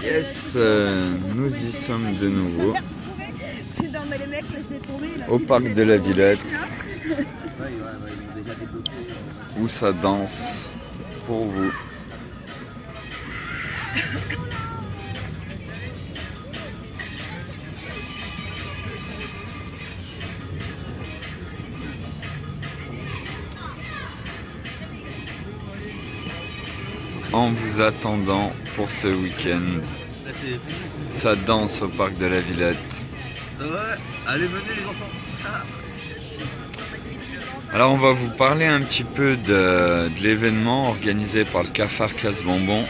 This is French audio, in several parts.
Yes, nous y sommes de nouveau au parc de la Villette où ça danse pour vous. En vous attendant pour ce week-end, ça danse au parc de la Villette. Ouais, allez venez les enfants. Alors on va vous parler un petit peu de l'événement organisé par le Cafard Casse-Bonbon,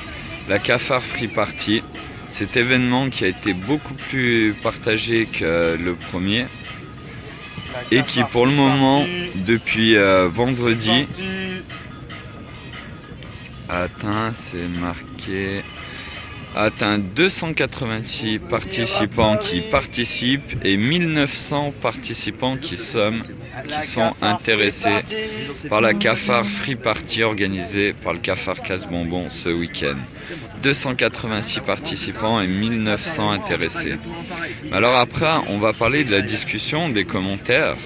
la Cafard Free Party. Cet événement qui a été beaucoup plus partagé que le premier et qui pour le moment, depuis vendredi, atteint 286 participants qui participent et 1900 participants qui sont intéressés par la Cafard Free Party organisée par le Cafard Casse-Bonbon ce week-end. 286 participants et 1900 intéressés. Alors après, on va parler de la discussion, des commentaires,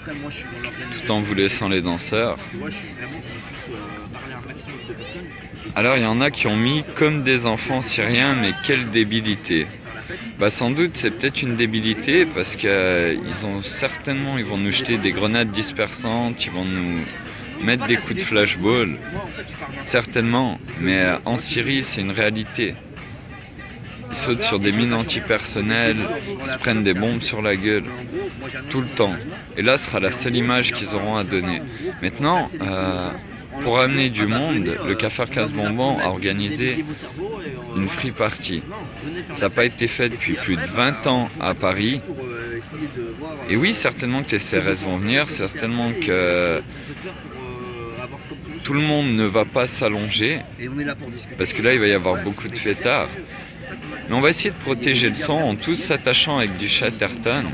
tout en vous laissant les danseurs. Alors il y en a qui ont mis comme des enfants syriens, mais quelle débilité. Bah sans doute c'est peut-être une débilité parce que ils vont nous jeter des grenades dispersantes, ils vont nous mettre des coups de flashball, certainement, mais en Syrie c'est une réalité. Ils sautent sur des mines antipersonnelles, ils se prennent des bombes sur la gueule, tout le temps. Et là ce sera la seule image qu'ils auront à donner. Maintenant, pour amener du monde, le Cafard Casse-Bonbon a organisé une free party. Ça n'a pas été fait depuis plus de 20 ans à Paris. Et oui, certainement que les CRS vont venir, certainement que tout le monde ne va pas s'allonger, parce que là, il va y avoir beaucoup de fêtards. Mais on va essayer de protéger le son en tous s'attachant avec du Chatterton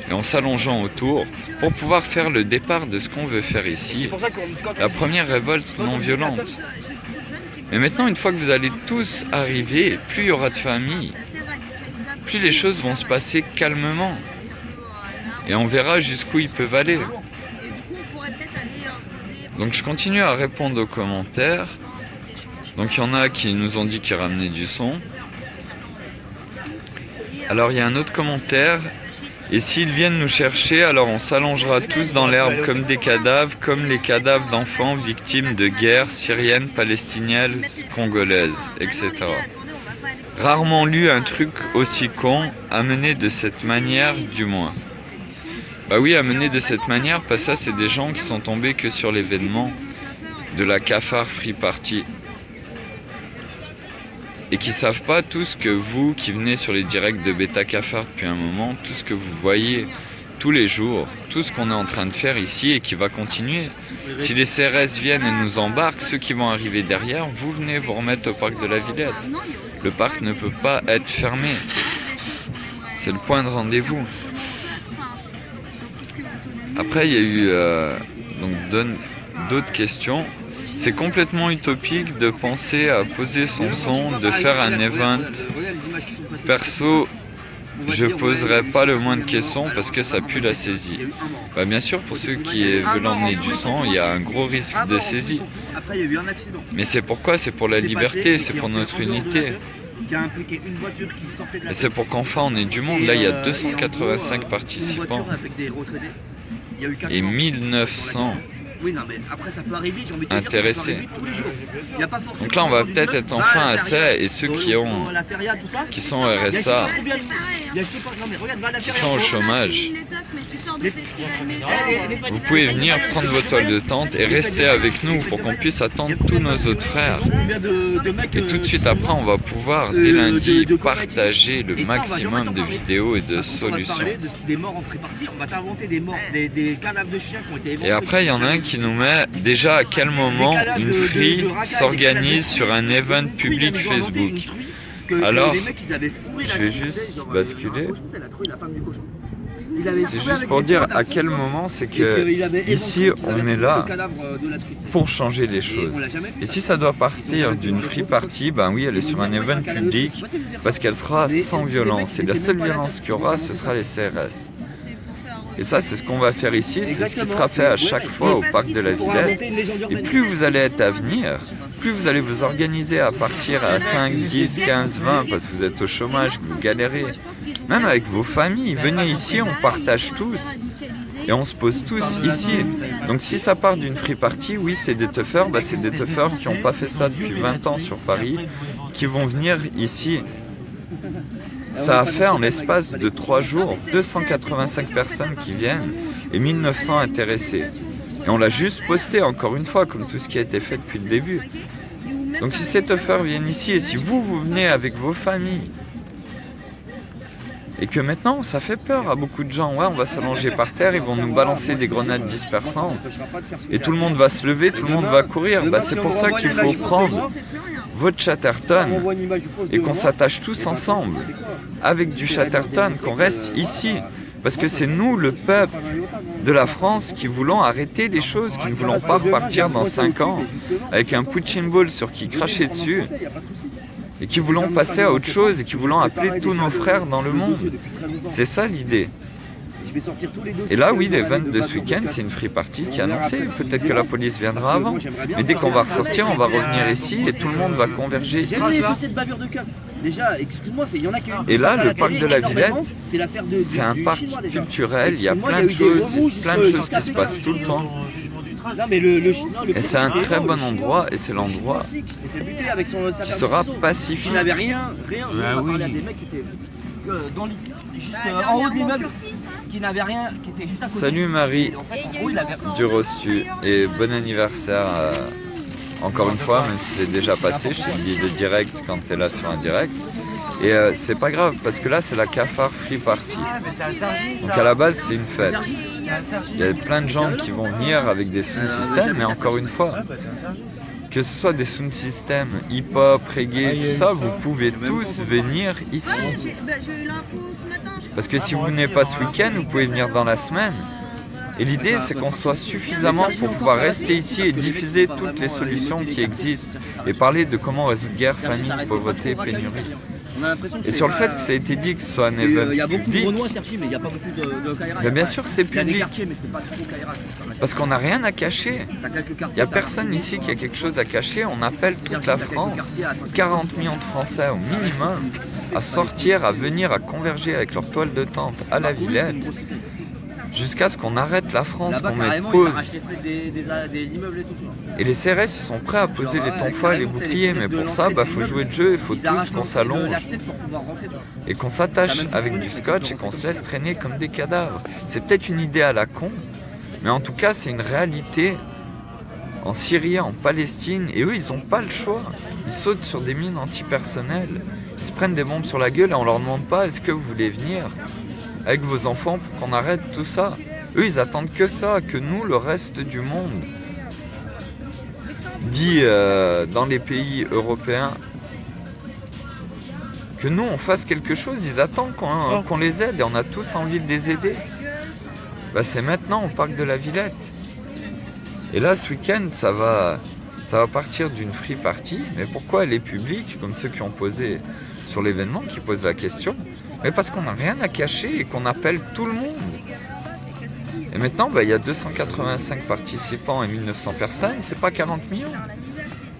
et en s'allongeant autour pour pouvoir faire le départ de ce qu'on veut faire ici, la première révolte non violente. Mais maintenant, une fois que vous allez tous arriver, plus il y aura de familles, plus les choses vont se passer calmement et on verra jusqu'où ils peuvent aller. Donc je continue à répondre aux commentaires. Donc il y en a qui nous ont dit qu'ils ramenaient du son. Alors il y a un autre commentaire. Et s'ils viennent nous chercher, alors on s'allongera tous dans l'herbe comme des cadavres, comme les cadavres d'enfants victimes de guerres syriennes, palestiniennes, congolaises, etc. Rarement lu un truc aussi con, amené de cette manière du moins. Bah oui, amené de cette manière, parce que ça c'est des gens qui sont tombés que sur l'événement de la Cafard Free Party. Et qui ne savent pas tout ce que vous, qui venez sur les directs de Bêta Cafard depuis un moment, tout ce que vous voyez tous les jours, tout ce qu'on est en train de faire ici et qui va continuer. Si les CRS viennent et nous embarquent, ceux qui vont arriver derrière, vous venez vous remettre au parc de la Villette. Le parc ne peut pas être fermé. C'est le point de rendez-vous. Après, il y a eu d'autres questions. C'est complètement utopique de penser à poser son son, de faire un event. Perso, je poserai pas le moins de questions parce que ça pue la saisie. Bah bien sûr, pour ceux qui veulent emmener du son, il y a un gros risque de saisie. Mais c'est pourquoi? C'est pour la liberté, c'est pour notre unité. Et c'est pour qu'enfin on ait du monde. Là, il y a 285 participants et 1900 intéressés. Donc là on va peut-être être enfin assez, et ceux qui sont au RSA, qui sont au chomage, vous pouvez venir prendre vos toiles de tente et rester avec nous pour qu'on puisse attendre tous nos autres frères. Et tout de suite après on va pouvoir dès lundi partager le maximum de vidéos et de solutions. Et après il y en a un qui nous met déjà à quel moment une free s'organise sur un event public Facebook. Alors, je vais juste basculer. C'est juste pour dire à quel moment c'est que ici on est là pour changer les choses. Et si ça doit partir d'une free party, ben oui, elle est sur un event public parce qu'elle sera sans violence. Et la seule violence qu'il y aura, ce sera les CRS. Et ça, c'est ce qu'on va faire ici, c'est ce qui sera fait à chaque fois au parc de la Villette. Et plus vous allez être à venir, plus vous allez vous organiser à partir à 5, 10, 15, 20, parce que vous êtes au chômage, que vous galérez. Même avec vos familles, venez ici, on partage tous. Et on se pose tous ici. Donc si ça part d'une free party, oui, c'est des toughers, bah, c'est des toughers qui n'ont pas fait ça depuis 20 ans sur Paris, qui vont venir ici. Ça a fait en l'espace de 3 jours 285 personnes qui viennent et 1900 intéressés. Et on l'a juste posté encore une fois, comme tout ce qui a été fait depuis le début. Donc si ces toughers viennent ici et si vous venez avec vos familles, et que maintenant ça fait peur à beaucoup de gens, ouais, on va s'allonger par terre, ils vont nous balancer des grenades dispersantes et tout le monde va se lever, tout le monde va courir. Bah, c'est pour ça qu'il faut prendre votre Chatterton et qu'on s'attache tous ensemble avec du Chatterton, qu'on reste ici. Parce que c'est nous, le peuple de la France, qui voulons arrêter les choses, qui ne voulons pas repartir dans 5 ans avec un punching ball sur qui cracher dessus, et qui voulons passer à autre chose, et qui voulons appeler tous nos frères dans le monde. C'est ça l'idée. Et là, oui, l'event de ce week-end, c'est une free party qui est annoncée. Peut-être que la police viendra avant, mais dès qu'on va ressortir, on va revenir ici et tout le monde va converger ici. Déjà, excuse-moi, il y en a qui ont... Et là, le parc de la Villette, c'est un parc culturel, il y a plein de choses qui se passent tout le temps. Et c'est un très bon endroit, et c'est l'endroit qui sera pacifique. Il n'avait rien. On parlait à des mecs qui étaient dans juste en haut de l'immeuble, qui n'avaient rien, qui étaient juste à côté. Salut Marie, du reçu, et bon anniversaire encore une fois, même si c'est déjà passé, je t'ai dit de direct quand tu es là sur un direct. Et c'est pas grave, parce que là c'est la Cafard Free Party. Donc à la base c'est une fête. Il y a plein de gens qui vont venir avec des sound systems, mais encore une fois, que ce soit des sound systems, hip-hop, reggae, tout ça, vous pouvez tous venir ici. Parce que si vous venez pas ce week-end, vous pouvez venir dans la semaine. Et l'idée, c'est qu'on soit suffisamment pour pouvoir rester ici et diffuser toutes les solutions qui existent et parler de comment résoudre guerre, famine, pauvreté, pénurie. Et sur le fait que ça a été dit que ce soit un événement public, mais bien sûr que c'est public, parce qu'on n'a rien à cacher. Il n'y a personne ici qui a quelque chose à cacher. On appelle toute la France, 40 millions de Français au minimum, à sortir, à venir, à converger avec leur toile de tente à la Villette, jusqu'à ce qu'on arrête la France, qu'on mette pause. Et les CRS ils sont prêts à poser les tonfas et les boucliers, mais pour ça, faut jouer le jeu, il faut tous qu'on s'allonge. Et qu'on s'attache avec du scotch et qu'on se laisse traîner comme des cadavres. C'est peut-être une idée à la con, mais en tout cas c'est une réalité en Syrie, en Palestine, et eux ils n'ont pas le choix. Ils sautent sur des mines antipersonnelles, ils se prennent des bombes sur la gueule et on leur demande pas est-ce que vous voulez venir avec vos enfants pour qu'on arrête tout ça. Eux ils attendent que ça, que nous le reste du monde dit dans les pays européens que nous on fasse quelque chose. Ils attendent qu'on les aide et on a tous envie de les aider. C'est maintenant au parc de la Villette. Et là ce week-end ça va partir d'une free party. Mais pourquoi elle est publique, comme ceux qui ont posé sur l'événement, qui posent la question? Mais parce qu'on n'a rien à cacher et qu'on appelle tout le monde. Et maintenant, il y a 285 participants et 1900 personnes, c'est pas 40 millions.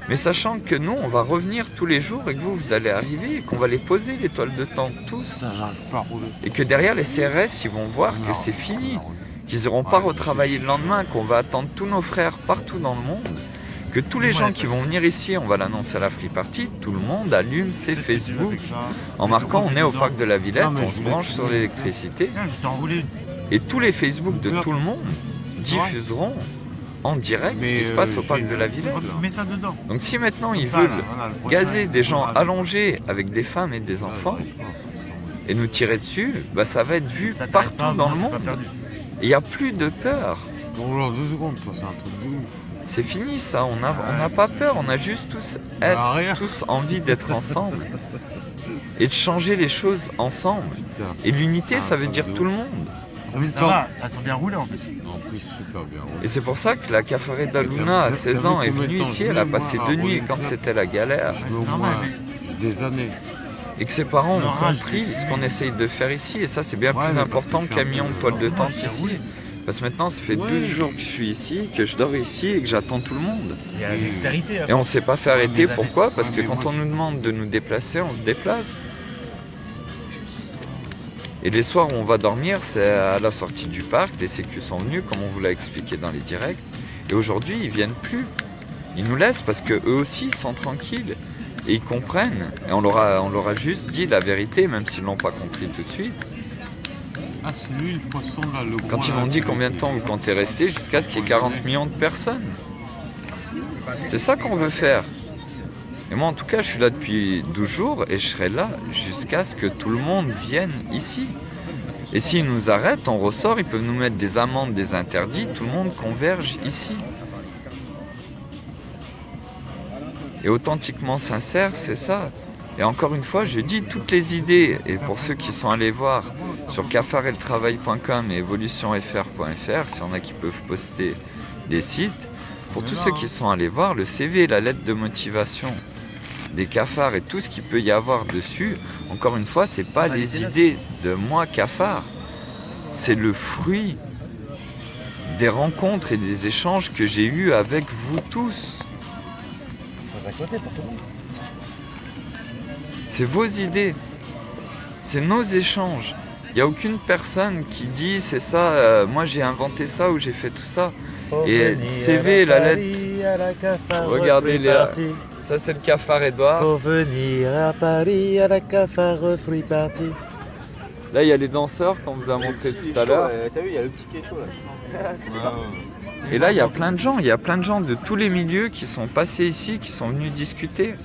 Mais sachant que nous, on va revenir tous les jours et que vous allez arriver et qu'on va les poser, les toiles de tente, tous. Et que derrière, les CRS, ils vont voir que c'est fini, qu'ils n'iront pas retravailler le lendemain, qu'on va attendre tous nos frères partout dans le monde. Que tous les gens qui vont venir ici, on va l'annoncer à la free party, tout le monde allume ses Facebook en marquant on est au parc de la Villette, on se branche sur l'électricité. Et tous les Facebook de tout le monde diffuseront en direct ce qui se passe au parc de la Villette. Donc si maintenant ils veulent gazer des gens allongés avec des femmes et des enfants et nous tirer dessus, ça va être vu partout dans le monde. Il n'y a plus de peur. C'est fini ça, on n'a pas peur, on a juste tous envie d'être ensemble et de changer les choses ensemble. Et l'unité, ça veut dire tout le monde. Oui, ça va, elles sont bien roulées en plus. En plus, super bien. Et c'est pour ça que la Cafareda Luna, à 16 ans, est venue ici, elle a passé 2 nuits quand c'était la galère. Au moins des années. Et que ses parents ont compris ce qu'on essaye de faire ici. Et ça, c'est bien plus important qu'un million de toiles de tente ici. Parce que maintenant, ça fait 12 jours que je suis ici, que je dors ici et que j'attends tout le monde. Il y a la dextérité. Et on ne s'est pas fait arrêter. Pourquoi? Parce que quand on nous demande de nous déplacer, on se déplace. Et les soirs où on va dormir, c'est à la sortie du parc. Les sécus sont venus, comme on vous l'a expliqué dans les directs. Et aujourd'hui, ils viennent plus. Ils nous laissent parce qu'eux aussi sont tranquilles. Et ils comprennent. Et on leur a juste dit la vérité, même s'ils ne l'ont pas compris tout de suite. Ah, c'est lui le poisson là, le gros. Quand ils m'ont dit combien de temps vous comptez rester, jusqu'à ce qu'il y ait 40 millions de personnes. C'est ça qu'on veut faire. Et moi, en tout cas, je suis là depuis 12 jours et je serai là jusqu'à ce que tout le monde vienne ici. Et s'ils nous arrêtent, on ressort, ils peuvent nous mettre des amendes, des interdits, tout le monde converge ici. Et authentiquement sincère, c'est ça. Et encore une fois, je dis toutes les idées, et pour ceux qui sont allés voir sur cafardeltravail.com et evolutionfr.fr, s'il y en a qui peuvent poster des sites, pour tous ceux qui sont allés voir, le CV, la lettre de motivation des cafards et tout ce qu'il peut y avoir dessus, encore une fois, c'est pas les idées de moi, cafard. C'est le fruit des rencontres et des échanges que j'ai eus avec vous tous. C'est vos idées, c'est nos échanges. Il n'y a aucune personne qui dit c'est ça, moi j'ai inventé ça ou j'ai fait tout ça. Et le CV, la lettre, regardez ça c'est le cafard Edouard. Faut venir à Paris à la cafard free party. Là il y a les danseurs qu'on vous a montré tout à l'heure. T'as vu, il y a le petit qui est chaud là. Et là il y a plein de gens, de tous les milieux qui sont passés ici, qui sont venus discuter.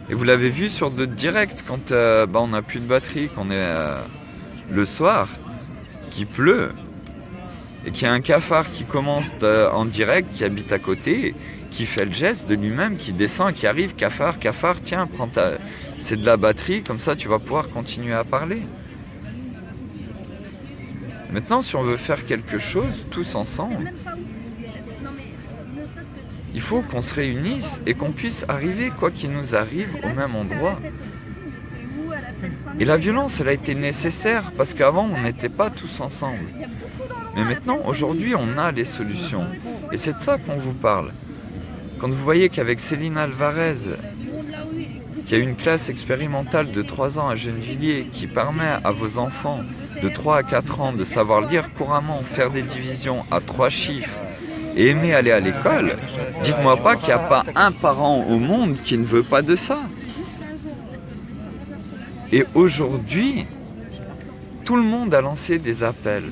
Et vous l'avez vu sur d'autres directs, quand on n'a plus de batterie, qu'on est le soir, qu'il pleut, et qu'il y a un cafard qui commence en direct, qui habite à côté, qui fait le geste de lui-même, qui descend et qui arrive, cafard, tiens, c'est de la batterie, comme ça tu vas pouvoir continuer à parler. Maintenant, si on veut faire quelque chose, tous ensemble, il faut qu'on se réunisse et qu'on puisse arriver, quoi qu'il nous arrive, au même endroit. Et la violence, elle a été nécessaire parce qu'avant, on n'était pas tous ensemble. Mais maintenant, aujourd'hui, on a les solutions. Et c'est de ça qu'on vous parle. Quand vous voyez qu'avec Céline Alvarez, qui a une classe expérimentale de 3 ans à Gennevilliers, qui permet à vos enfants de 3 à 4 ans de savoir lire couramment, faire des divisions à 3 chiffres, et aimer aller à l'école, dites-moi pas qu'il n'y a pas un parent au monde qui ne veut pas de ça. Et aujourd'hui, tout le monde a lancé des appels.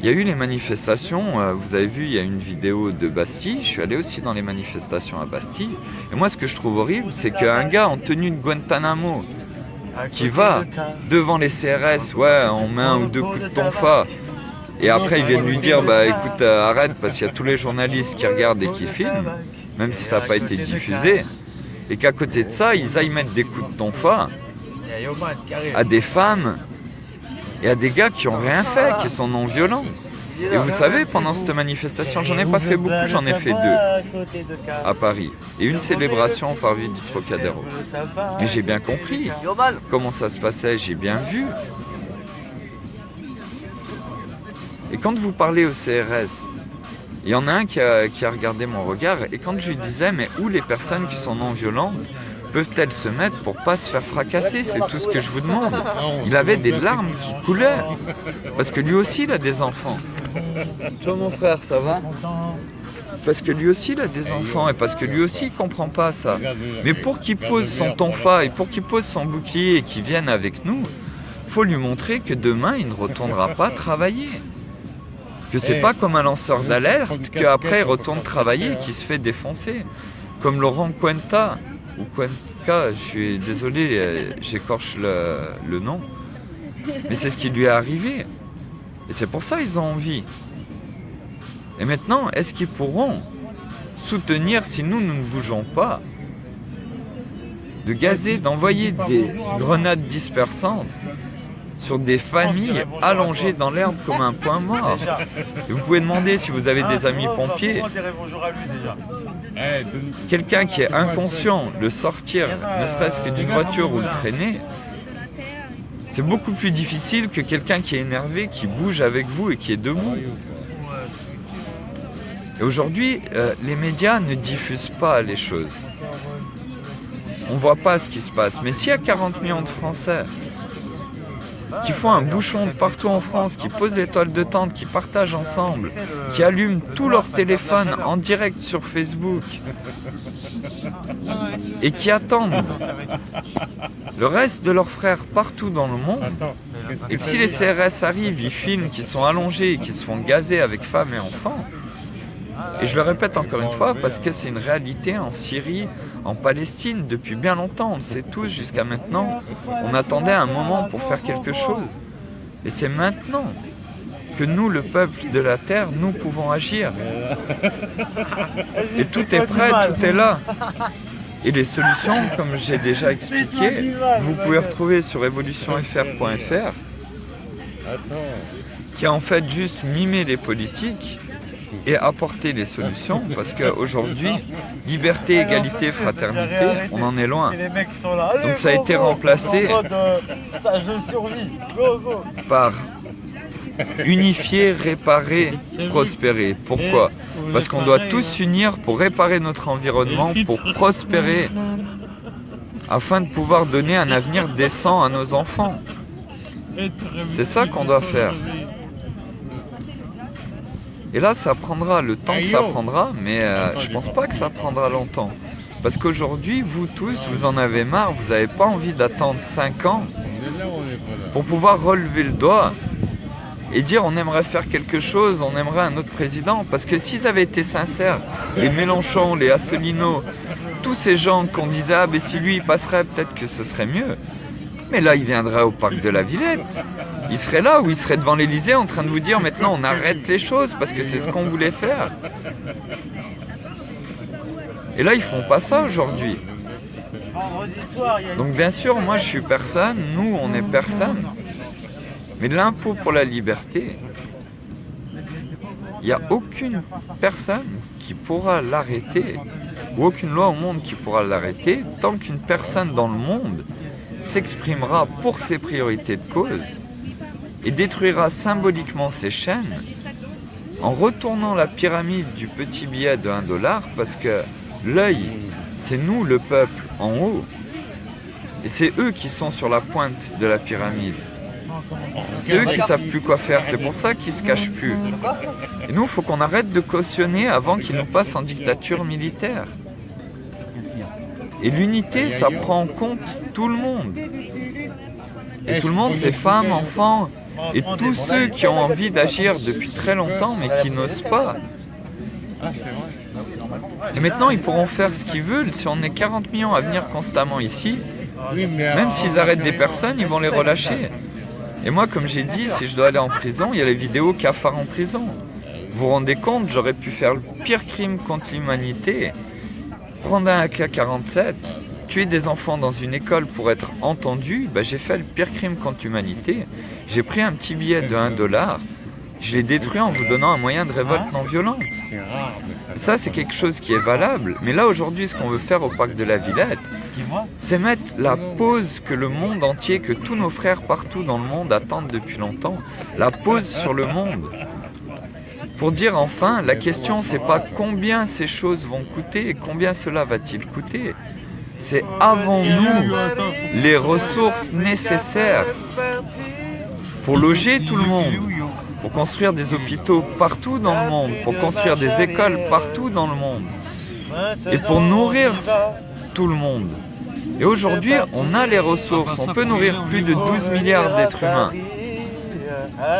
Il y a eu les manifestations, vous avez vu, il y a une vidéo de Bastille, je suis allé aussi dans les manifestations à Bastille. Et moi, ce que je trouve horrible, c'est qu'un gars en tenue de Guantanamo, qui va devant les CRS, ouais, on met 1 ou 2 coups de tonfa, et après ils viennent lui dire, bah écoute, arrête, parce qu'il y a tous les journalistes qui regardent et qui filment, même si ça n'a pas été diffusé, et qu'à côté de ça, ils aillent mettre des coups de tonfa à des femmes et à des gars qui n'ont rien fait, qui sont non violents. Et vous savez, pendant cette manifestation, j'en ai pas fait beaucoup, j'en ai fait 2 à Paris. Et une célébration par vue du Trocadéro. Mais j'ai bien compris comment ça se passait, j'ai bien vu. Et quand vous parlez au CRS, il y en a un qui a regardé mon regard, et quand je lui disais, mais où les personnes qui sont non violentes peuvent-elles se mettre pour pas se faire fracasser? C'est tout ce que je vous demande. Il avait des larmes qui coulaient, parce que lui aussi il a des enfants. Ciao mon frère, ça va? Parce que lui aussi il a des enfants, et parce que lui aussi il comprend pas ça. Mais pour qu'il pose son tonfa, et pour qu'il pose son bouclier et qu'il vienne avec nous, faut lui montrer que demain il ne retournera pas travailler. Que c'est pas comme un lanceur d'alerte qu'après il retourne travailler et qu'il se fait défoncer. Comme Laurent Cuenca, ou Cuenca, je suis désolé, j'écorche le nom. Mais c'est ce qui lui est arrivé. Et c'est pour ça qu'ils ont envie. Et maintenant, est-ce qu'ils pourront soutenir, si nous ne bougeons pas, de gazer, d'envoyer des grenades dispersantes sur des familles allongées dans l'herbe comme un point mort. Et vous pouvez demander si vous avez des amis pompiers. Quelqu'un qui est inconscient, le sortir, ne serait-ce que d'une voiture ou le traîner, c'est beaucoup plus difficile que quelqu'un qui est énervé, qui bouge avec vous et qui est debout. Et aujourd'hui, les médias ne diffusent pas les choses. On ne voit pas ce qui se passe. Mais s'il y a 40 millions de Français qui font un bouchon de partout en France, qui posent des toiles de tente, qui partagent ensemble, qui allument tous leurs téléphones en direct sur Facebook et qui attendent le reste de leurs frères partout dans le monde, et que si les CRS arrivent, ils filment qu'ils sont allongés et qu'ils se font gazer avec femmes et enfants. Et je le répète encore une fois parce que c'est une réalité en Syrie, en Palestine, depuis bien longtemps. On le sait tous jusqu'à maintenant. On attendait un moment pour faire quelque chose. Et c'est maintenant que nous, le peuple de la Terre, nous pouvons agir. Et tout est prêt, tout est là. Et les solutions, comme j'ai déjà expliqué, vous pouvez retrouver sur evolutionfr.fr, qui a en fait juste mimé les politiques et apporter les solutions, parce qu'aujourd'hui, liberté, égalité, fraternité, on en est loin. Donc ça a été remplacé par unifier, réparer, prospérer. Pourquoi? Parce qu'on doit tous s'unir pour réparer notre environnement, pour prospérer, afin de pouvoir donner un avenir décent à nos enfants. C'est ça qu'on doit faire. Et là, ça prendra le temps que ça prendra, mais je pense pas que ça prendra longtemps. Parce qu'aujourd'hui, vous tous, vous en avez marre, vous n'avez pas envie d'attendre 5 ans pour pouvoir relever le doigt et dire on aimerait faire quelque chose, on aimerait un autre président. Parce que s'ils avaient été sincères, les Mélenchon, les Asselineau, tous ces gens qu'on disait ah ben si lui il passerait, peut-être que ce serait mieux. Mais là, il viendrait au parc de la Villette. Il serait là ou il serait devant l'Elysée en train de vous dire maintenant on arrête les choses parce que c'est ce qu'on voulait faire. Et là, ils font pas ça aujourd'hui. Donc bien sûr, moi je suis personne, nous on est personne. Mais l'impôt pour la liberté, il n'y a aucune personne qui pourra l'arrêter, ou aucune loi au monde qui pourra l'arrêter, tant qu'une personne dans le monde s'exprimera pour ses priorités de cause et détruira symboliquement ses chaînes en retournant la pyramide du petit billet de 1 $, parce que l'œil, c'est nous le peuple en haut, et c'est eux qui sont sur la pointe de la pyramide. C'est eux qui savent plus quoi faire, c'est pour ça qu'ils se cachent plus. Et nous, il faut qu'on arrête de cautionner avant qu'ils nous passent en dictature militaire. Et l'unité, ça prend en compte tout le monde. Et tout le monde, c'est femmes, enfants, et tous ceux qui ont envie d'agir depuis très longtemps, mais qui n'osent pas. Et maintenant, ils pourront faire ce qu'ils veulent. Si on est 40 millions à venir constamment ici, même s'ils arrêtent des personnes, ils vont les relâcher. Et moi, comme j'ai dit, si je dois aller en prison, il y a les vidéos cafards en prison. Vous vous rendez compte, j'aurais pu faire le pire crime contre l'humanité, prendre un AK-47, tuer des enfants dans une école pour être entendu. Ben, j'ai fait le pire crime contre l'humanité. J'ai pris un petit billet de 1 $, je l'ai détruit en vous donnant un moyen de révolte non violente. Ça, c'est quelque chose qui est valable. Mais là, aujourd'hui, ce qu'on veut faire au parc de la Villette, c'est mettre la pause que le monde entier, que tous nos frères partout dans le monde attendent depuis longtemps, la pause sur le monde. Pour dire enfin, la question, c'est pas combien ces choses vont coûter et combien cela va-t-il coûter. C'est avons-nous les ressources nécessaires pour loger tout le monde, pour construire des hôpitaux partout dans le monde, pour construire des écoles partout dans le monde, et pour nourrir tout le monde. Et aujourd'hui, on a les ressources, on peut nourrir plus de 12 milliards d'êtres humains.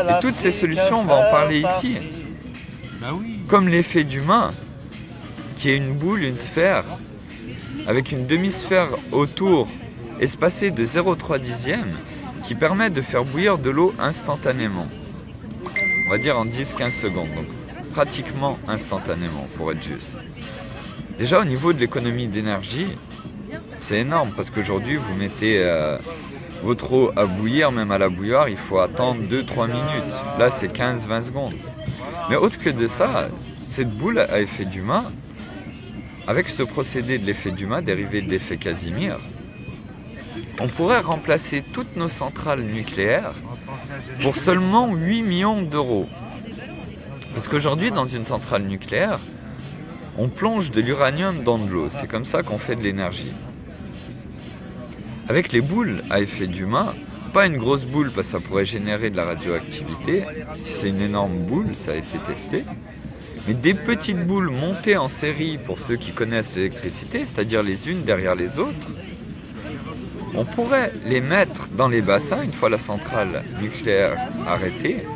Et toutes ces solutions, on va en parler ici. Comme l'effet d'humain, qui est une boule, une sphère, avec une demi-sphère autour, espacée de 0,3 dixième, qui permet de faire bouillir de l'eau instantanément. On va dire en 10-15 secondes, donc pratiquement instantanément pour être juste. Déjà au niveau de l'économie d'énergie, C'est énorme parce qu'aujourd'hui, vous mettez votre eau à bouillir, même à la bouilloire, il faut attendre 2-3 minutes. Là, c'est 15-20 secondes. Mais autre que de ça, cette boule à effet d'humain, avec ce procédé de l'effet d'humain dérivé de l'effet Casimir, on pourrait remplacer toutes nos centrales nucléaires pour seulement 8 millions d'euros. Parce qu'aujourd'hui, dans une centrale nucléaire, on plonge de l'uranium dans de l'eau. C'est comme ça qu'on fait de l'énergie. Avec les boules à effet d'humain, pas une grosse boule parce que ça pourrait générer de la radioactivité. Si c'est une énorme boule, ça a été testé. Mais des petites boules montées en série pour ceux qui connaissent l'électricité, c'est-à-dire les unes derrière les autres, on pourrait les mettre dans les bassins une fois la centrale nucléaire arrêtée.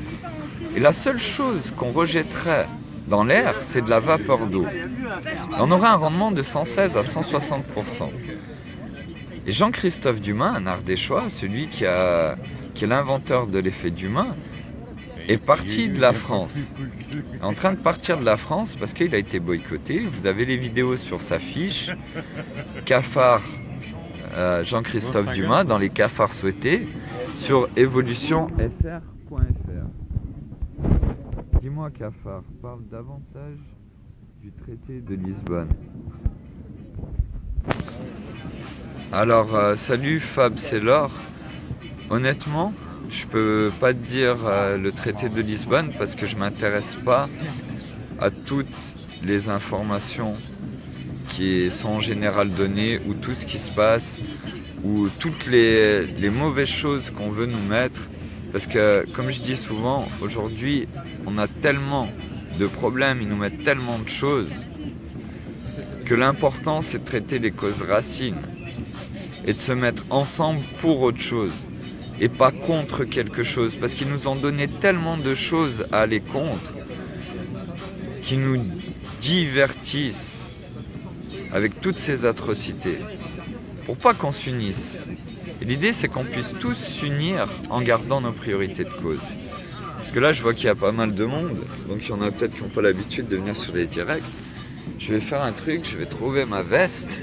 Et la seule chose qu'on rejetterait dans l'air, c'est de la vapeur d'eau. On aurait un rendement de 116 à 160%. Et Jean-Christophe Dumas, un ardéchois, celui qui est l'inventeur de l'effet d'humain, est parti de la France. Est en train de partir de la France parce qu'il a été boycotté. Vous avez les vidéos sur sa fiche. Cafard Jean-Christophe Dumas dans les cafards souhaités sur évolutionfr.fr. Dis-moi Cafard, parle davantage du traité de Lisbonne. Alors, salut Fab, c'est Laure. Honnêtement, je peux pas te dire le traité de Lisbonne parce que je m'intéresse pas à toutes les informations qui sont en général données ou tout ce qui se passe ou toutes les mauvaises choses qu'on veut nous mettre. Parce que, comme je dis souvent, aujourd'hui, on a tellement de problèmes, ils nous mettent tellement de choses que l'important, c'est de traiter les causes racines et de se mettre ensemble pour autre chose et pas contre quelque chose. Parce qu'ils nous ont donné tellement de choses à aller contre qui nous divertissent avec toutes ces atrocités pour pas qu'on s'unisse. Et l'idée, c'est qu'on puisse tous s'unir en gardant nos priorités de cause. Parce que là, je vois qu'il y a pas mal de monde, donc il y en a peut-être qui n'ont pas l'habitude de venir sur les directs. Je vais faire un truc, je vais trouver ma veste.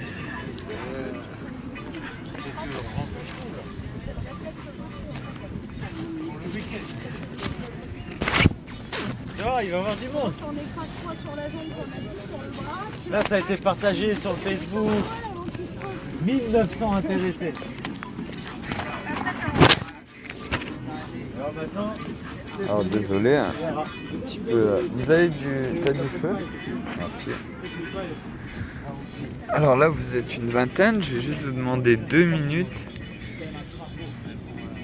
Il va y avoir du monde. Là, ça a été partagé sur Facebook. 1900 intéressés. Alors maintenant. Alors désolé, un petit peu. Vous avez t'as du feu? Merci. Alors là, vous êtes une vingtaine. Je vais juste vous demander 2 minutes.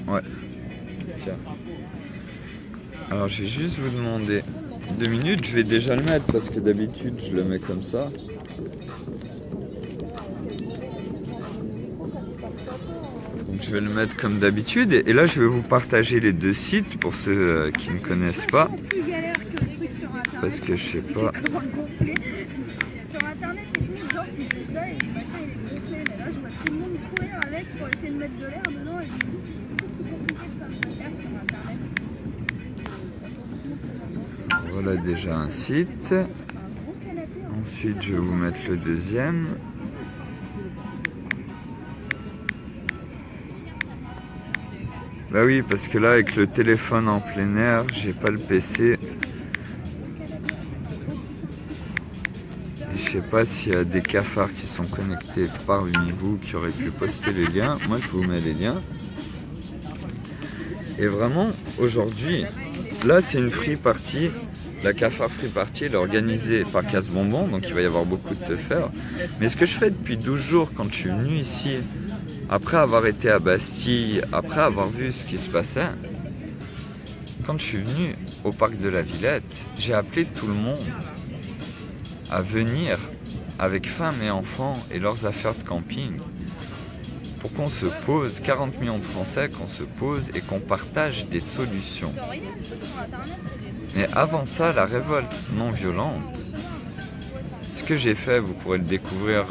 Ouais. Tiens. Alors je vais juste vous demander 2 minutes. Je vais déjà le mettre parce que d'habitude je le mets comme ça. Donc je vais le mettre comme d'habitude. Et là je vais vous partager les 2 sites pour ceux qui ne connaissent pas. Parce que je sais pas. Sur internet, genre qui fait ça et le machin il est gonflé. Mais là je vois tout le monde courir avec pour essayer de mettre de l'air dedans et je me dis c'est beaucoup plus compliqué que ça de faire sur internet. Voilà déjà un site. Ensuite je vais vous mettre le deuxième. Bah oui, parce que là avec le téléphone en plein air, j'ai pas le PC. Et je sais pas s'il y a des cafards qui sont connectés parmi vous qui auraient pu poster les liens. Moi je vous mets les liens. Et vraiment aujourd'hui, là c'est une free party. La Cafard Free Party elle est organisée par Casse Bonbon, donc il va y avoir beaucoup de teufeurs. Mais ce que je fais depuis 12 jours quand je suis venu ici, après avoir été à Bastille, après avoir vu ce qui se passait, quand je suis venu au parc de la Villette, j'ai appelé tout le monde à venir avec femmes et enfants et leurs affaires de camping pour qu'on se pose, 40 millions de Français, qu'on se pose et qu'on partage des solutions. Mais avant ça, la révolte non violente, ce que j'ai fait, vous pourrez le découvrir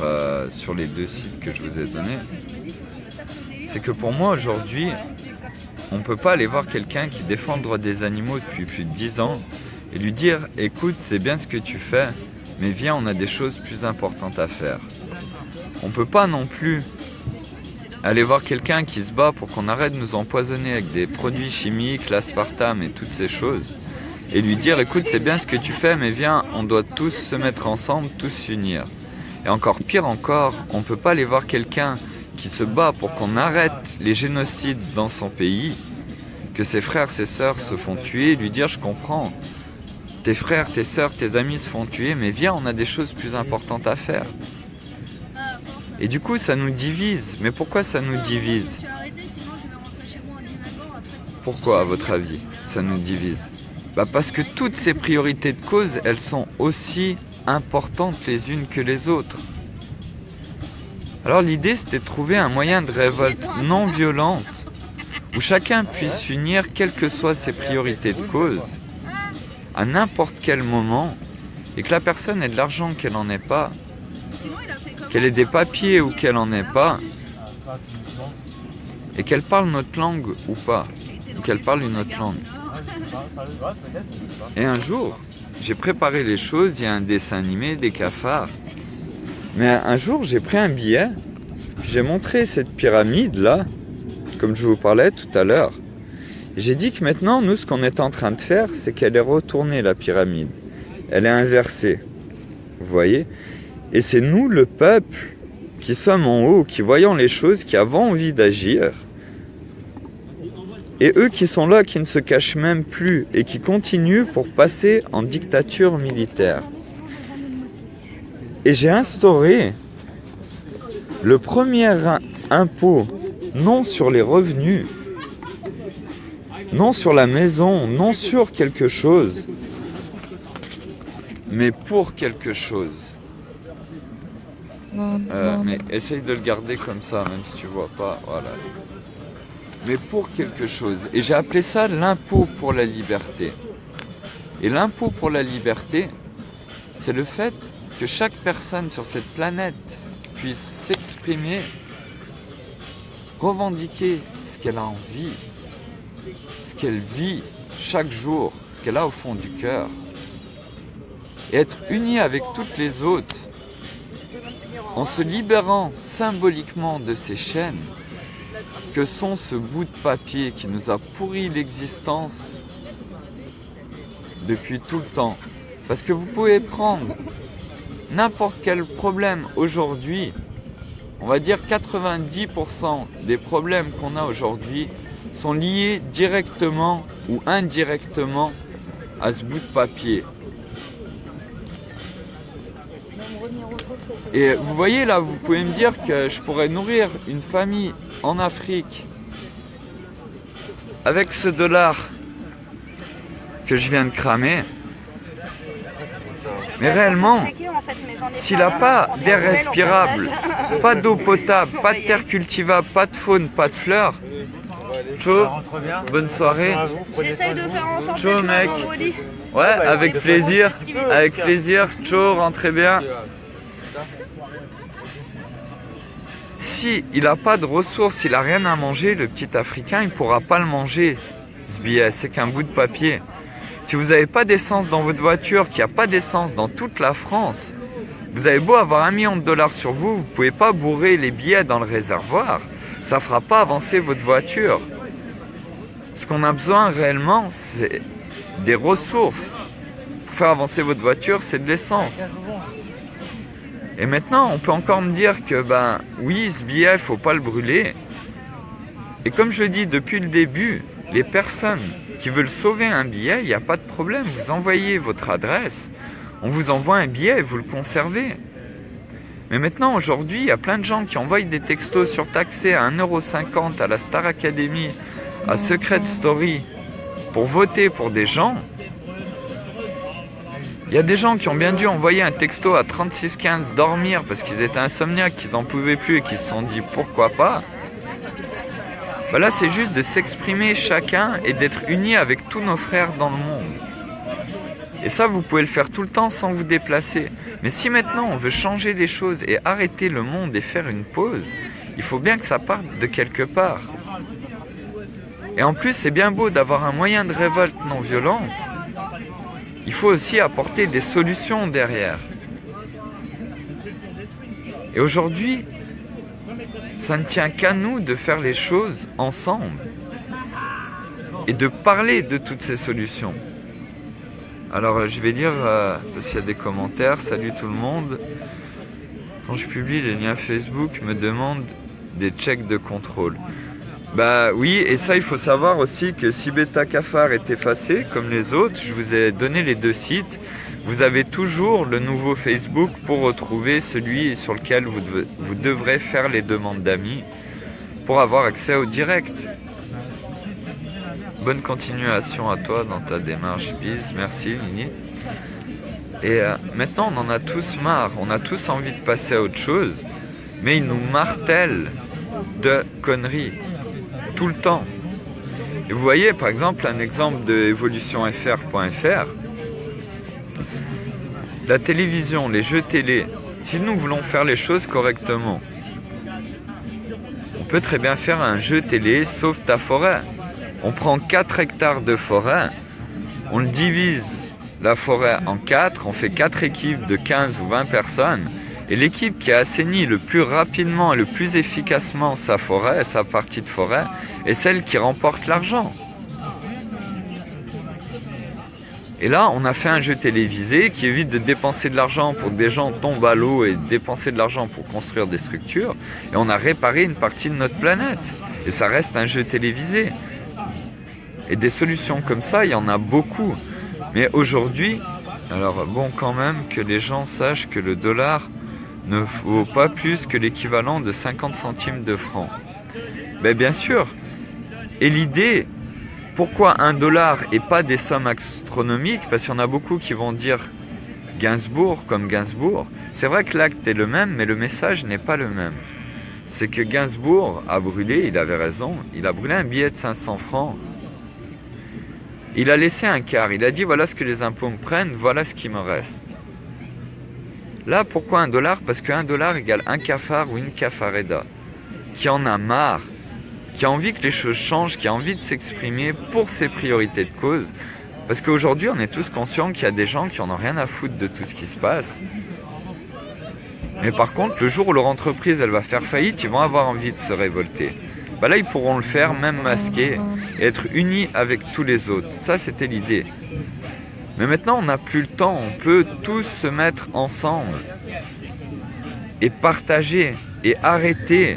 sur les 2 sites que je vous ai donnés, c'est que pour moi aujourd'hui, on ne peut pas aller voir quelqu'un qui défend le droit des animaux depuis plus de 10 ans et lui dire « Écoute, c'est bien ce que tu fais, mais viens, on a des choses plus importantes à faire ». On ne peut pas non plus aller voir quelqu'un qui se bat pour qu'on arrête de nous empoisonner avec des produits chimiques, l'aspartame et toutes ces choses, et lui dire écoute c'est bien ce que tu fais mais viens on doit tous se mettre ensemble, tous s'unir. Et encore pire encore, on ne peut pas aller voir quelqu'un qui se bat pour qu'on arrête les génocides dans son pays, que ses frères, ses sœurs se font tuer, lui dire je comprends, tes frères, tes sœurs, tes amis se font tuer, mais viens on a des choses plus importantes à faire. Et du coup ça nous divise. Mais pourquoi ça nous divise? Pourquoi à votre avis ça nous divise? Parce que toutes ces priorités de cause, elles sont aussi importantes les unes que les autres. Alors l'idée c'était de trouver un moyen de révolte non violente où chacun puisse s'unir quelles que soient ses priorités de cause à n'importe quel moment et que la personne ait de l'argent qu'elle n'en ait pas, qu'elle ait des papiers ou qu'elle n'en ait pas et qu'elle parle notre langue ou pas, ou qu'elle parle une autre langue. Et un jour, j'ai préparé les choses, il y a un dessin animé, des cafards. Mais un jour, j'ai pris un billet, j'ai montré cette pyramide là, comme je vous parlais tout à l'heure. J'ai dit que maintenant, nous, ce qu'on est en train de faire, c'est qu'elle est retournée, la pyramide. Elle est inversée. Vous voyez? Et c'est nous, le peuple, qui sommes en haut, qui voyons les choses, qui avons envie d'agir. Et eux qui sont là, qui ne se cachent même plus et qui continuent pour passer en dictature militaire. Et j'ai instauré le premier impôt, non sur les revenus, non sur la maison, non sur quelque chose, mais pour quelque chose. Mais essaye de le garder comme ça, même si tu vois pas, voilà. Mais pour quelque chose. Et j'ai appelé ça l'impôt pour la liberté. Et l'impôt pour la liberté, c'est le fait que chaque personne sur cette planète puisse s'exprimer, revendiquer ce qu'elle a envie, ce qu'elle vit chaque jour, ce qu'elle a au fond du cœur, et être unie avec toutes les autres, en se libérant symboliquement de ces chaînes que sont ce bout de papier qui nous a pourri l'existence depuis tout le temps. Parce que vous pouvez prendre n'importe quel problème aujourd'hui, on va dire 90% des problèmes qu'on a aujourd'hui sont liés directement ou indirectement à ce bout de papier. Et vous voyez là, vous pouvez me dire que je pourrais nourrir une famille en Afrique avec ce dollar que je viens de cramer. Mais réellement, s'il n'a pas d'air respirable, pas d'eau potable, pas de terre cultivable, pas de faune, pas de fleurs, ciao, bonne soirée. J'essaye de faire en sorte Ciao mec. Ouais, avec plaisir, ciao, rentrez bien. Si il n'a pas de ressources, il n'a rien à manger, le petit Africain, il ne pourra pas le manger, ce billet, c'est qu'un bout de papier. Si vous n'avez pas d'essence dans votre voiture, qu'il n'y a pas d'essence dans toute la France, vous avez beau avoir $1 million sur vous, vous ne pouvez pas bourrer les billets dans le réservoir, ça ne fera pas avancer votre voiture. Ce qu'on a besoin réellement, c'est des ressources. Pour faire avancer votre voiture, c'est de l'essence. Et maintenant, on peut encore me dire que, oui, ce billet, il ne faut pas le brûler. Et comme je dis depuis le début, les personnes qui veulent sauver un billet, il n'y a pas de problème. Vous envoyez votre adresse, on vous envoie un billet et vous le conservez. Mais maintenant, aujourd'hui, il y a plein de gens qui envoient des textos surtaxés à 1,50 € à la Star Academy, à Secret Story, pour voter pour des gens. Il y a des gens qui ont bien dû envoyer un texto à 3615 dormir parce qu'ils étaient insomniaques, qu'ils n'en pouvaient plus et qu'ils se sont dit pourquoi pas. Là, c'est juste de s'exprimer chacun et d'être unis avec tous nos frères dans le monde. Et ça, vous pouvez le faire tout le temps sans vous déplacer. Mais si maintenant on veut changer les choses et arrêter le monde et faire une pause, il faut bien que ça parte de quelque part. Et en plus, c'est bien beau d'avoir un moyen de révolte non violente. Il faut aussi apporter des solutions derrière. Et aujourd'hui, Ça ne tient qu'à nous de faire les choses ensemble et de parler de toutes ces solutions. Alors je vais lire, parce qu'il y a des commentaires. Salut tout le monde. Quand je publie les liens Facebook, me demande des checks de contrôle. Bah oui, et ça il faut savoir aussi que si Bêta Cafard est effacé, comme les autres, je vous ai donné les 2 sites. Vous avez toujours le nouveau Facebook pour retrouver celui sur lequel vous devrez faire les demandes d'amis pour avoir accès au direct. Bonne continuation à toi dans ta démarche, bis, merci Nini. Et maintenant on en a tous marre, on a tous envie de passer à autre chose, mais ils nous martèlent de conneries, tout le temps. Et vous voyez par exemple un exemple de evolutionfr.fr. La télévision, les jeux télé, si nous voulons faire les choses correctement, on peut très bien faire un jeu télé Sauve ta forêt. On prend 4 hectares de forêt, on le divise la forêt en 4, on fait 4 équipes de 15 ou 20 personnes, et l'équipe qui a assaini le plus rapidement et le plus efficacement sa forêt, sa partie de forêt, est celle qui remporte l'argent. Et là, on a fait un jeu télévisé qui évite de dépenser de l'argent pour que des gens tombent à l'eau et dépenser de l'argent pour construire des structures. Et on a réparé une partie de notre planète. Et ça reste un jeu télévisé. Et des solutions comme ça, il y en a beaucoup. Mais aujourd'hui, alors bon, quand même que les gens sachent que le dollar ne vaut pas plus que l'équivalent de 50 centimes de francs. Ben bien sûr. Et l'idée... Pourquoi $1 et pas des sommes astronomiques? Parce qu'il y en a beaucoup qui vont dire Gainsbourg comme Gainsbourg. C'est vrai que l'acte est le même, mais le message n'est pas le même. C'est que Gainsbourg a brûlé, il avait raison, il a brûlé un billet de 500 francs. Il a laissé un quart, il a dit voilà ce que les impôts me prennent, voilà ce qui me reste. Là, pourquoi $1? Parce que $1 égale un cafard ou une cafareda qui en a marre, qui a envie que les choses changent, qui a envie de s'exprimer pour ses priorités de cause. Parce qu'aujourd'hui, on est tous conscients qu'il y a des gens qui en ont rien à foutre de tout ce qui se passe. Mais par contre, le jour où leur entreprise elle va faire faillite, ils vont avoir envie de se révolter. Bah là, ils pourront le faire, même masqués, et être unis avec tous les autres. Ça, c'était l'idée. Mais maintenant, on n'a plus le temps. On peut tous se mettre ensemble et partager et arrêter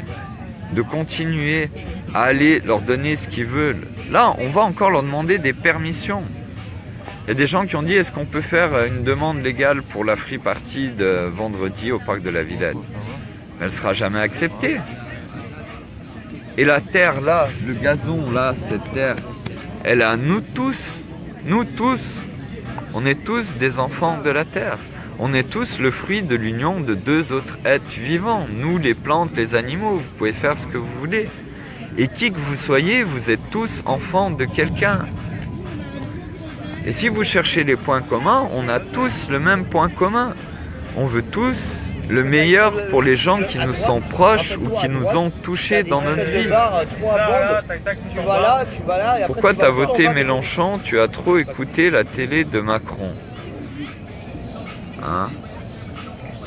de continuer à aller leur donner ce qu'ils veulent. Là, on va encore leur demander des permissions. Il y a des gens qui ont dit est-ce qu'on peut faire une demande légale pour la free party de vendredi au parc de la Villette? Elle ne sera jamais acceptée. Et la terre là, le gazon là, cette terre, elle est à nous tous. Nous tous. On est tous des enfants de la terre. On est tous le fruit de l'union de 2 autres êtres vivants. Nous, les plantes, les animaux, vous pouvez faire ce que vous voulez. Et qui que vous soyez, vous êtes tous enfants de quelqu'un. Et si vous cherchez les points communs, on a tous le même point commun. On veut tous le meilleur pour les gens qui nous sont proches ou qui nous ont touchés dans notre vie. Pourquoi tu as voté Mélenchon? Tu as trop écouté la télé de Macron. Hein?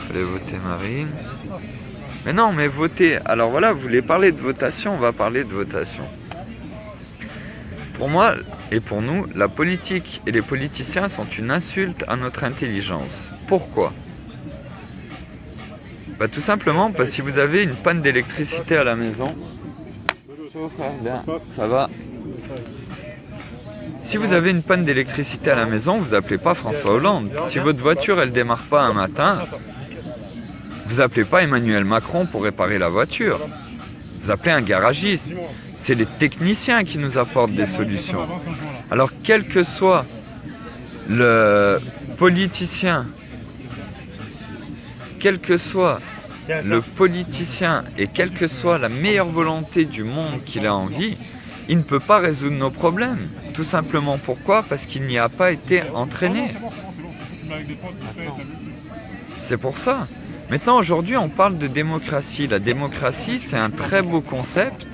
Fallait voter Marine. Mais non, mais voter. Alors voilà, vous voulez parler de votation, on va parler de votation. Pour moi et pour nous, la politique et les politiciens sont une insulte à notre intelligence. Pourquoi? Bah tout simplement parce que si vous avez une panne d'électricité à la maison, ça va. Si vous avez une panne d'électricité à la maison, vous appelez pas François Hollande. Si votre voiture elle démarre pas un matin, vous appelez pas Emmanuel Macron pour réparer la voiture. Vous appelez un garagiste. C'est les techniciens qui nous apportent des solutions. Alors quel que soit le politicien, quel que soit le politicien et quelle que soit la meilleure volonté du monde qu'il a envie, il ne peut pas résoudre nos problèmes. Tout simplement pourquoi? Parce qu'il n'y a pas été entraîné. C'est pour ça. Maintenant, aujourd'hui, on parle de démocratie. La démocratie, c'est un très beau concept.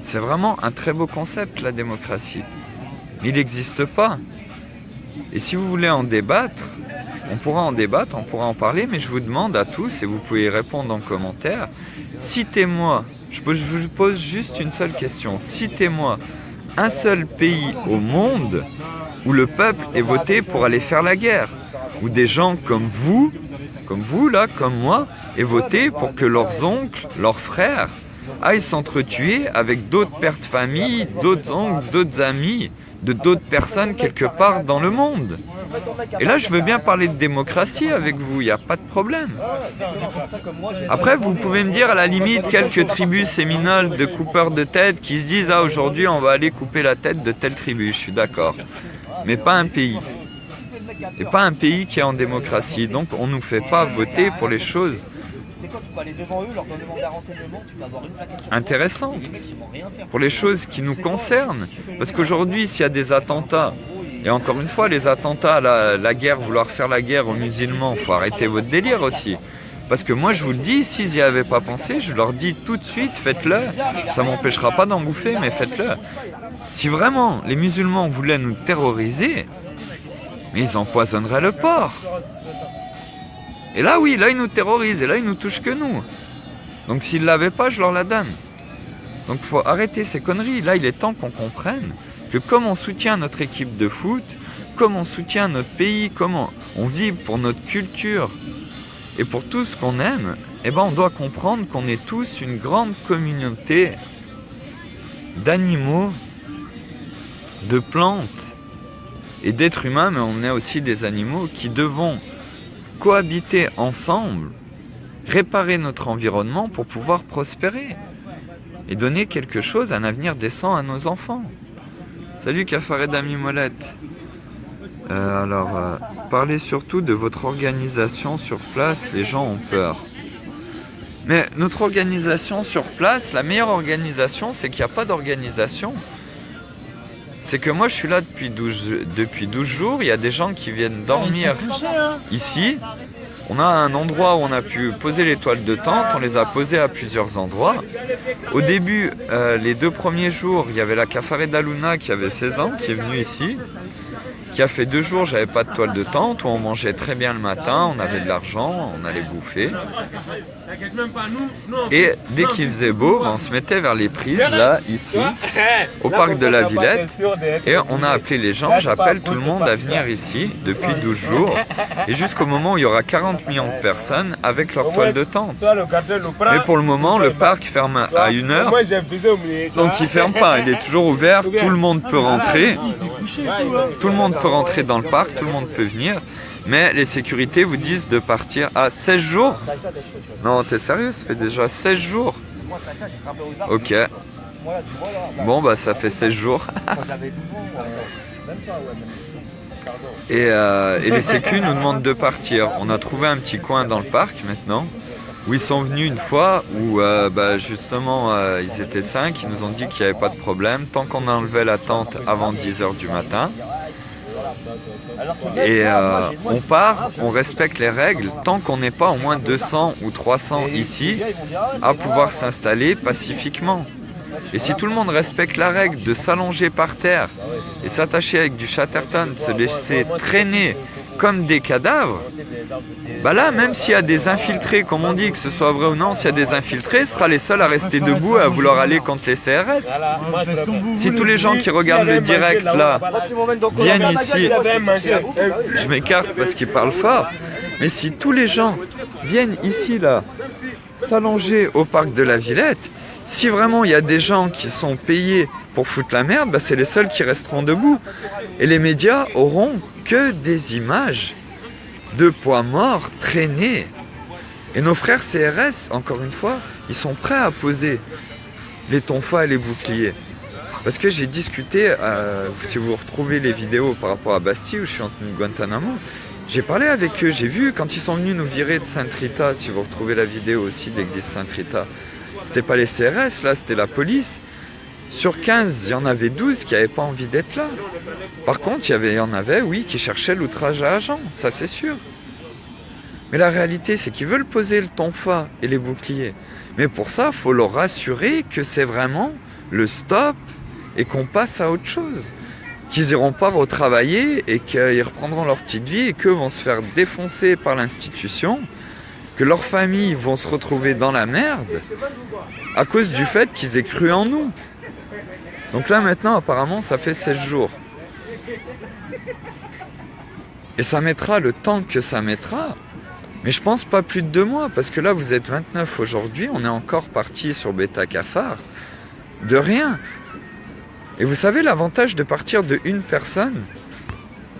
C'est vraiment un très beau concept, la démocratie. Mais il n'existe pas. Et si vous voulez en débattre, On pourra en débattre, on pourra en parler, mais je vous demande à tous, et vous pouvez y répondre en commentaire, citez-moi, je vous pose juste une seule question, citez-moi un seul pays au monde où le peuple est voté pour aller faire la guerre, où des gens comme vous là, comme moi, aient voté pour que leurs oncles, leurs frères, aillent s'entretuer avec d'autres pères de famille, d'autres oncles, d'autres amis, de d'autres personnes quelque part dans le monde. Et là, je veux bien parler de démocratie avec vous, il n'y a pas de problème. Après, vous pouvez me dire à la limite quelques tribus séminoles de coupeurs de tête qui se disent « Ah, aujourd'hui, on va aller couper la tête de telle tribu », je suis d'accord. Mais pas un pays. Et pas un pays qui est en démocratie. Donc, on ne nous fait pas voter pour les choses intéressantes, pour les choses qui nous concernent. Parce qu'aujourd'hui, s'il y a des attentats, et encore une fois, les attentats, la guerre, vouloir faire la guerre aux musulmans, il faut arrêter votre délire aussi. Parce que moi, je vous le dis, s'ils n'y avaient pas pensé, je leur dis tout de suite, faites-le. Ça ne m'empêchera pas d'en bouffer, mais faites-le. Si vraiment les musulmans voulaient nous terroriser, mais ils empoisonneraient le porc. Et là, oui, là, ils nous terrorisent, et là, ils nous touchent que nous. Donc, s'ils ne l'avaient pas, je leur la donne. Donc, il faut arrêter ces conneries. Là, il est temps qu'on comprenne que comme on soutient notre équipe de foot, comme on soutient notre pays, comment on vibre pour notre culture et pour tout ce qu'on aime, eh ben, on doit comprendre qu'on est tous une grande communauté d'animaux, de plantes et d'êtres humains, mais on est aussi des animaux qui devons cohabiter ensemble, réparer notre environnement pour pouvoir prospérer et donner quelque chose, un avenir décent à nos enfants. Salut Cafaré d'Ami Molette. Parlez surtout de votre organisation sur place, les gens ont peur. Mais notre organisation sur place, la meilleure organisation, c'est qu'il n'y a pas d'organisation. C'est que moi je suis là depuis 12 jours, il y a des gens qui viennent dormir ici. On a un endroit où on a pu poser les toiles de tente, on les a posées à plusieurs endroits. Au début, les 2 premiers jours, il y avait la Cafaré d'Aluna qui avait 16 ans, qui est venue ici, qui a fait 2 jours, j'avais pas de toile de tente, où on mangeait très bien le matin, on avait de l'argent, on allait bouffer. Et dès qu'il faisait beau, on se mettait vers les prises, là, ici, au parc de la Villette, et on a appelé les gens, j'appelle tout le monde à venir ici, depuis 12 jours, et jusqu'au moment où il y aura 40 millions de personnes avec leur toile de tente. Mais pour le moment, le parc ferme à 1h, donc il ferme pas, il est toujours ouvert, tout le monde peut rentrer. Tout le monde peut rentrer dans le parc, tout le monde peut venir, mais les sécurités vous disent de partir à 16 jours. Non, t'es sérieux? Ça fait déjà 16 jours. Ok. Bon, bah ça fait 16 jours. Et les sécus nous demandent de partir. On a trouvé un petit coin dans le parc maintenant, où ils sont venus une fois, où justement ils étaient 5, ils nous ont dit qu'il n'y avait pas de problème, tant qu'on enlevait la tente avant 10h du matin. Et on part, on respecte les règles, tant qu'on n'est pas au moins 200 ou 300 ici, à pouvoir s'installer pacifiquement. Et si tout le monde respecte la règle de s'allonger par terre et s'attacher avec du chatterton, se laisser traîner comme des cadavres, bah là, même s'il y a des infiltrés, comme on dit, que ce soit vrai ou non, s'il y a des infiltrés, ce sera les seuls à rester debout et à vouloir aller contre les CRS. Si tous les gens qui regardent le direct là viennent ici, je m'écarte parce qu'ils parlent fort, mais si tous les gens viennent ici là, s'allonger au parc de la Villette, si vraiment il y a des gens qui sont payés pour foutre la merde, bah c'est les seuls qui resteront debout. Et les médias auront que des images de poids morts traînés. Et nos frères CRS, encore une fois, ils sont prêts à poser les tonfas et les boucliers. Parce que j'ai discuté, si vous retrouvez les vidéos par rapport à Bastille, où je suis en Guantanamo, j'ai parlé avec eux, j'ai vu quand ils sont venus nous virer de Sainte Rita, si vous retrouvez la vidéo aussi de l'église Sainte Rita, c'était pas les CRS, là, c'était la police. Sur 15, il y en avait 12 qui n'avaient pas envie d'être là. Par contre, il y en avait, oui, qui cherchaient l'outrage à agent, ça c'est sûr. Mais la réalité, c'est qu'ils veulent poser le tonfa et les boucliers. Mais pour ça, il faut leur rassurer que c'est vraiment le stop et qu'on passe à autre chose. qu'ils iront pas retravailler et qu'ils reprendront leur petite vie et qu'eux vont se faire défoncer par l'institution, que leurs familles vont se retrouver dans la merde à cause du fait qu'ils aient cru en nous. Donc là maintenant apparemment ça fait 16 jours. Et ça mettra le temps que ça mettra. Mais je pense pas plus de 2 mois, parce que là vous êtes 29 aujourd'hui, on est encore parti sur Bêta Cafard de rien. Et vous savez l'avantage de partir de une personne,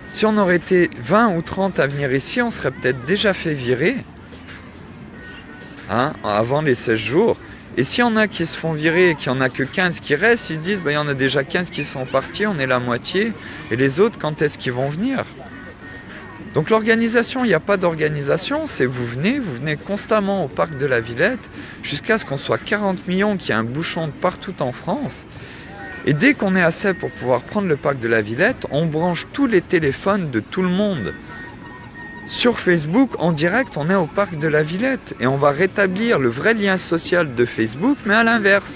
si on aurait été 20 ou 30 à venir ici, on serait peut-être déjà fait virer, hein, avant les 16 jours. Et s'il y en a qui se font virer et qu'il n'y en a que 15 qui restent, ils se disent, bah, il y en a déjà 15 qui sont partis, on est la moitié, et les autres, quand est-ce qu'ils vont venir? Donc l'organisation, il n'y a pas d'organisation, c'est vous venez constamment au parc de la Villette, jusqu'à ce qu'on soit 40 millions, qu'il y ait un bouchon de partout en France. Et dès qu'on est assez pour pouvoir prendre le parc de la Villette, on branche tous les téléphones de tout le monde. Sur Facebook, en direct, on est au parc de la Villette. Et on va rétablir le vrai lien social de Facebook, mais à l'inverse.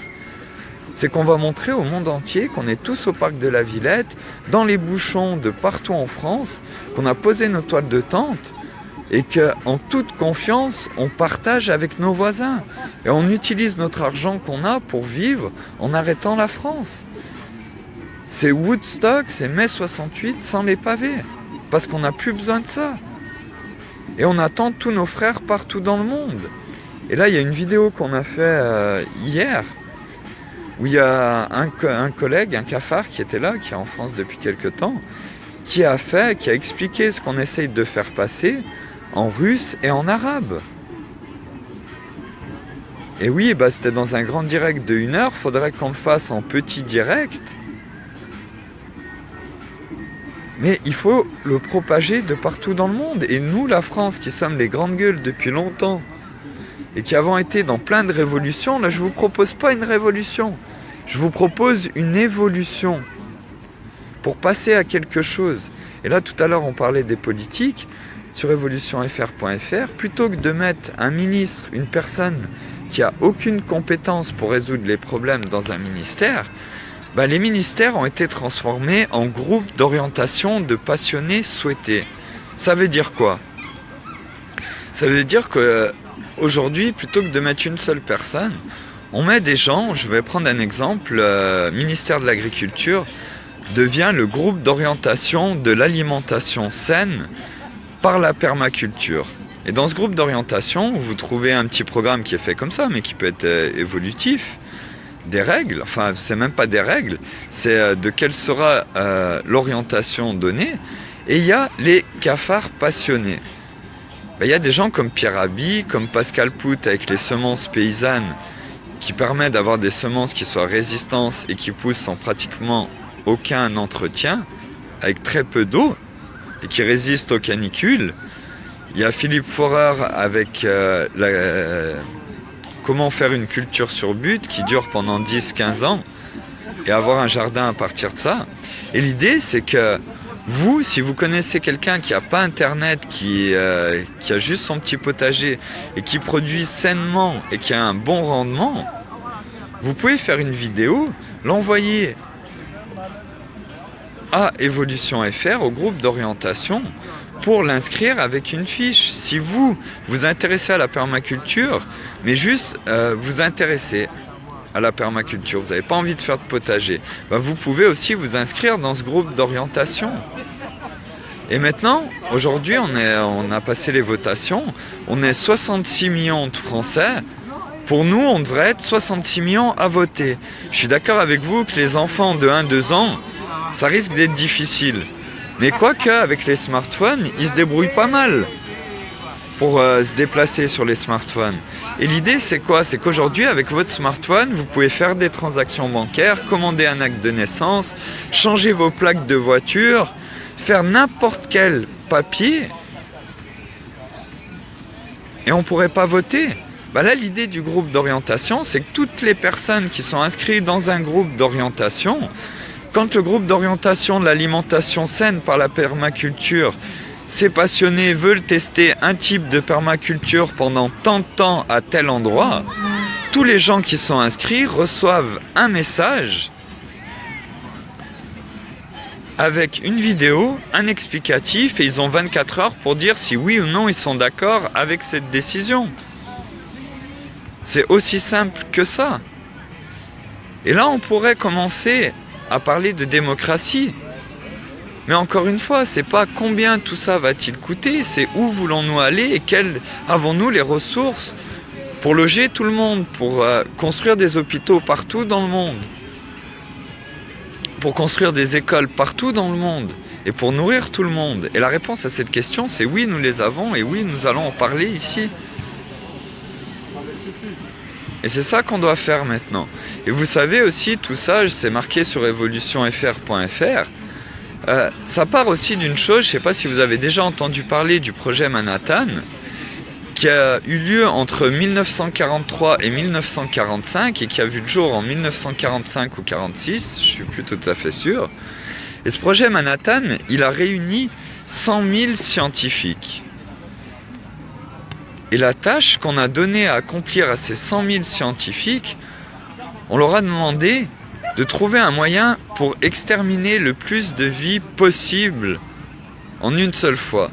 C'est qu'on va montrer au monde entier qu'on est tous au parc de la Villette, dans les bouchons de partout en France, qu'on a posé nos toiles de tente, et qu'en toute confiance, on partage avec nos voisins. Et on utilise notre argent qu'on a pour vivre en arrêtant la France. C'est Woodstock, c'est mai 68 sans les pavés. Parce qu'on n'a plus besoin de ça. Et on attend tous nos frères partout dans le monde. Et là, il y a une vidéo qu'on a fait hier, où il y a un collègue, un cafard qui était là, qui est en France depuis quelque temps, qui a expliqué ce qu'on essaye de faire passer en russe et en arabe. Et oui, bah, c'était dans un grand direct de 1 heure, faudrait qu'on le fasse en petit direct. Mais il faut le propager de partout dans le monde. Et nous, la France, qui sommes les grandes gueules depuis longtemps, et qui avons été dans plein de révolutions, là je vous propose pas une révolution, je vous propose une évolution pour passer à quelque chose. Et là tout à l'heure on parlait des politiques, sur révolutionfr.fr, plutôt que de mettre un ministre, une personne qui a aucune compétence pour résoudre les problèmes dans un ministère, bah, les ministères ont été transformés en groupes d'orientation de passionnés souhaités. Ça veut dire quoi? Ça veut dire que aujourd'hui, plutôt que de mettre une seule personne, on met des gens, je vais prendre un exemple, ministère de l'Agriculture devient le groupe d'orientation de l'alimentation saine par la permaculture. Et dans ce groupe d'orientation, vous trouvez un petit programme qui est fait comme ça, mais qui peut être évolutif, des règles, enfin c'est même pas des règles, c'est de quelle sera l'orientation donnée, et il y a les cafards passionnés. Il y a des gens comme Pierre Rabhi, comme Pascal Pout avec les semences paysannes qui permettent d'avoir des semences qui soient résistantes et qui poussent sans pratiquement aucun entretien, avec très peu d'eau et qui résistent aux canicules. Il y a Philippe Forer avec comment faire une culture sur but qui dure pendant 10-15 ans et avoir un jardin à partir de ça. Et l'idée c'est que vous, si vous connaissez quelqu'un qui n'a pas internet, qui a juste son petit potager et qui produit sainement et qui a un bon rendement, vous pouvez faire une vidéo, l'envoyer à Évolution FR, au groupe d'orientation, pour l'inscrire avec une fiche. Si vous vous intéressez à la permaculture, mais juste vous intéressez à la permaculture, vous n'avez pas envie de faire de potager, bah vous pouvez aussi vous inscrire dans ce groupe d'orientation. Et maintenant, aujourd'hui, on a passé les votations, on est 66 millions de Français. Pour nous, on devrait être 66 millions à voter. Je suis d'accord avec vous que les enfants de 1-2 ans, ça risque d'être difficile. Mais quoique, avec les smartphones, ils se débrouillent pas mal pour se déplacer sur les smartphones. Et l'idée c'est quoi? C'est qu'aujourd'hui avec votre smartphone, vous pouvez faire des transactions bancaires, commander un acte de naissance, changer vos plaques de voiture, faire n'importe quel papier et on pourrait pas voter. Bah là l'idée du groupe d'orientation c'est que toutes les personnes qui sont inscrites dans un groupe d'orientation, quand le groupe d'orientation de l'alimentation saine par la permaculture, ces passionnés veulent tester un type de permaculture pendant tant de temps à tel endroit, tous les gens qui sont inscrits reçoivent un message avec une vidéo, un explicatif, et ils ont 24 heures pour dire si oui ou non ils sont d'accord avec cette décision. C'est aussi simple que ça. Et là, on pourrait commencer à parler de démocratie. Mais encore une fois, c'est pas combien tout ça va-t-il coûter, c'est où voulons-nous aller et quelles avons-nous les ressources pour loger tout le monde, pour construire des hôpitaux partout dans le monde, pour construire des écoles partout dans le monde et pour nourrir tout le monde. Et la réponse à cette question, c'est oui, nous les avons et oui, nous allons en parler ici. Et c'est ça qu'on doit faire maintenant. Et vous savez aussi, tout ça, c'est marqué sur evolutionfr.fr. Ça part aussi d'une chose, je ne sais pas si vous avez déjà entendu parler du projet Manhattan, qui a eu lieu entre 1943 et 1945 et qui a vu le jour en 1945 ou 46, je ne suis plus tout à fait sûr. Et ce projet Manhattan, il a réuni 100 000 scientifiques. Et la tâche qu'on a donnée à accomplir à ces 100 000 scientifiques, on leur a demandé de trouver un moyen pour exterminer le plus de vie possible en une seule fois.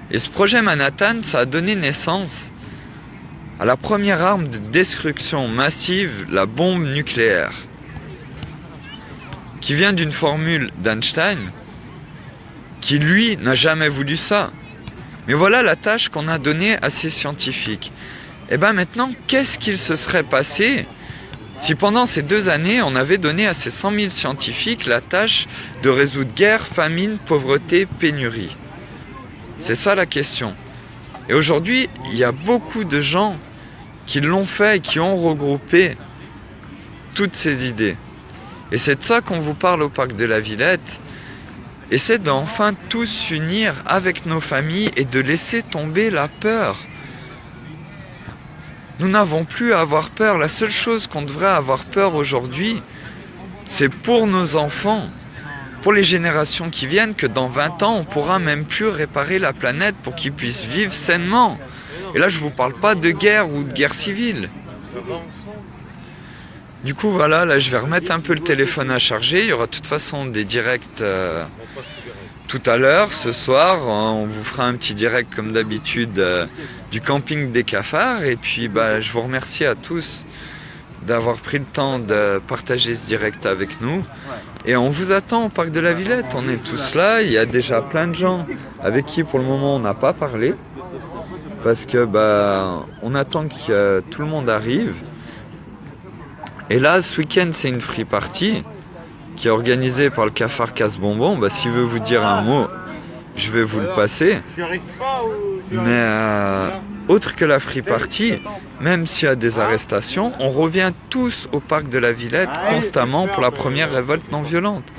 Et ce projet Manhattan, ça a donné naissance à la première arme de destruction massive, la bombe nucléaire, qui vient d'une formule d'Einstein, qui lui n'a jamais voulu ça. Mais voilà la tâche qu'on a donnée à ces scientifiques. Et bien maintenant, qu'est-ce qu'il se serait passé si pendant ces 2 années, on avait donné à ces 100 000 scientifiques la tâche de résoudre guerre, famine, pauvreté, pénurie? C'est ça la question. Et aujourd'hui, il y a beaucoup de gens qui l'ont fait et qui ont regroupé toutes ces idées. Et c'est de ça qu'on vous parle au Parc de la Villette. Et c'est d'enfin tous s'unir avec nos familles et de laisser tomber la peur. Nous n'avons plus à avoir peur. La seule chose qu'on devrait avoir peur aujourd'hui, c'est pour nos enfants, pour les générations qui viennent, que dans 20 ans, on pourra même plus réparer la planète pour qu'ils puissent vivre sainement. Et là, je ne vous parle pas de guerre ou de guerre civile. Du coup, voilà, là, je vais remettre un peu le téléphone à charger. Il y aura de toute façon des directs tout à l'heure, ce soir. On vous fera un petit direct, comme d'habitude, du camping des cafards. Et puis, je vous remercie à tous d'avoir pris le temps de partager ce direct avec nous. Et on vous attend au Parc de la Villette. On est tous là. Il y a déjà plein de gens avec qui, pour le moment, on n'a pas parlé. Parce que, on attend que tout le monde arrive. Et là, ce week-end, c'est une free party qui est organisée par le Cafard Casse-Bonbon. S'il veut vous dire un mot, je vais vous le passer. Mais autre que la free party, même s'il y a des arrestations, on revient tous au Parc de la Villette constamment pour la première révolte non violente.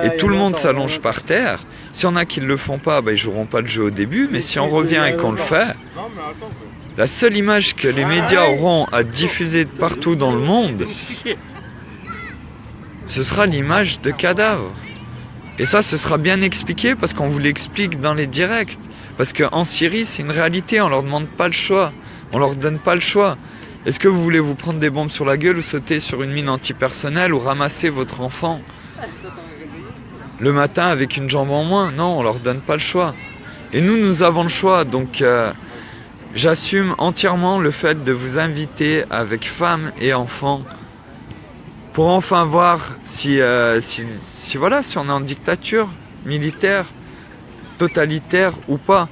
Et tout le monde s'allonge par terre. S'il y en a qui ne le font pas, ils joueront pas le jeu au début. Mais si on revient et qu'on le fait, la seule image que les médias auront à diffuser partout dans le monde, ce sera l'image de cadavres. Et ça, ce sera bien expliqué parce qu'on vous l'explique dans les directs. Parce qu'en Syrie, c'est une réalité, on leur demande pas le choix. On leur donne pas le choix. Est-ce que vous voulez vous prendre des bombes sur la gueule ou sauter sur une mine antipersonnelle ou ramasser votre enfant le matin avec une jambe en moins? Non, on leur donne pas le choix. Et nous, nous avons le choix. Donc, j'assume entièrement le fait de vous inviter avec femmes et enfants pour enfin voir si on est en dictature militaire, totalitaire ou pas.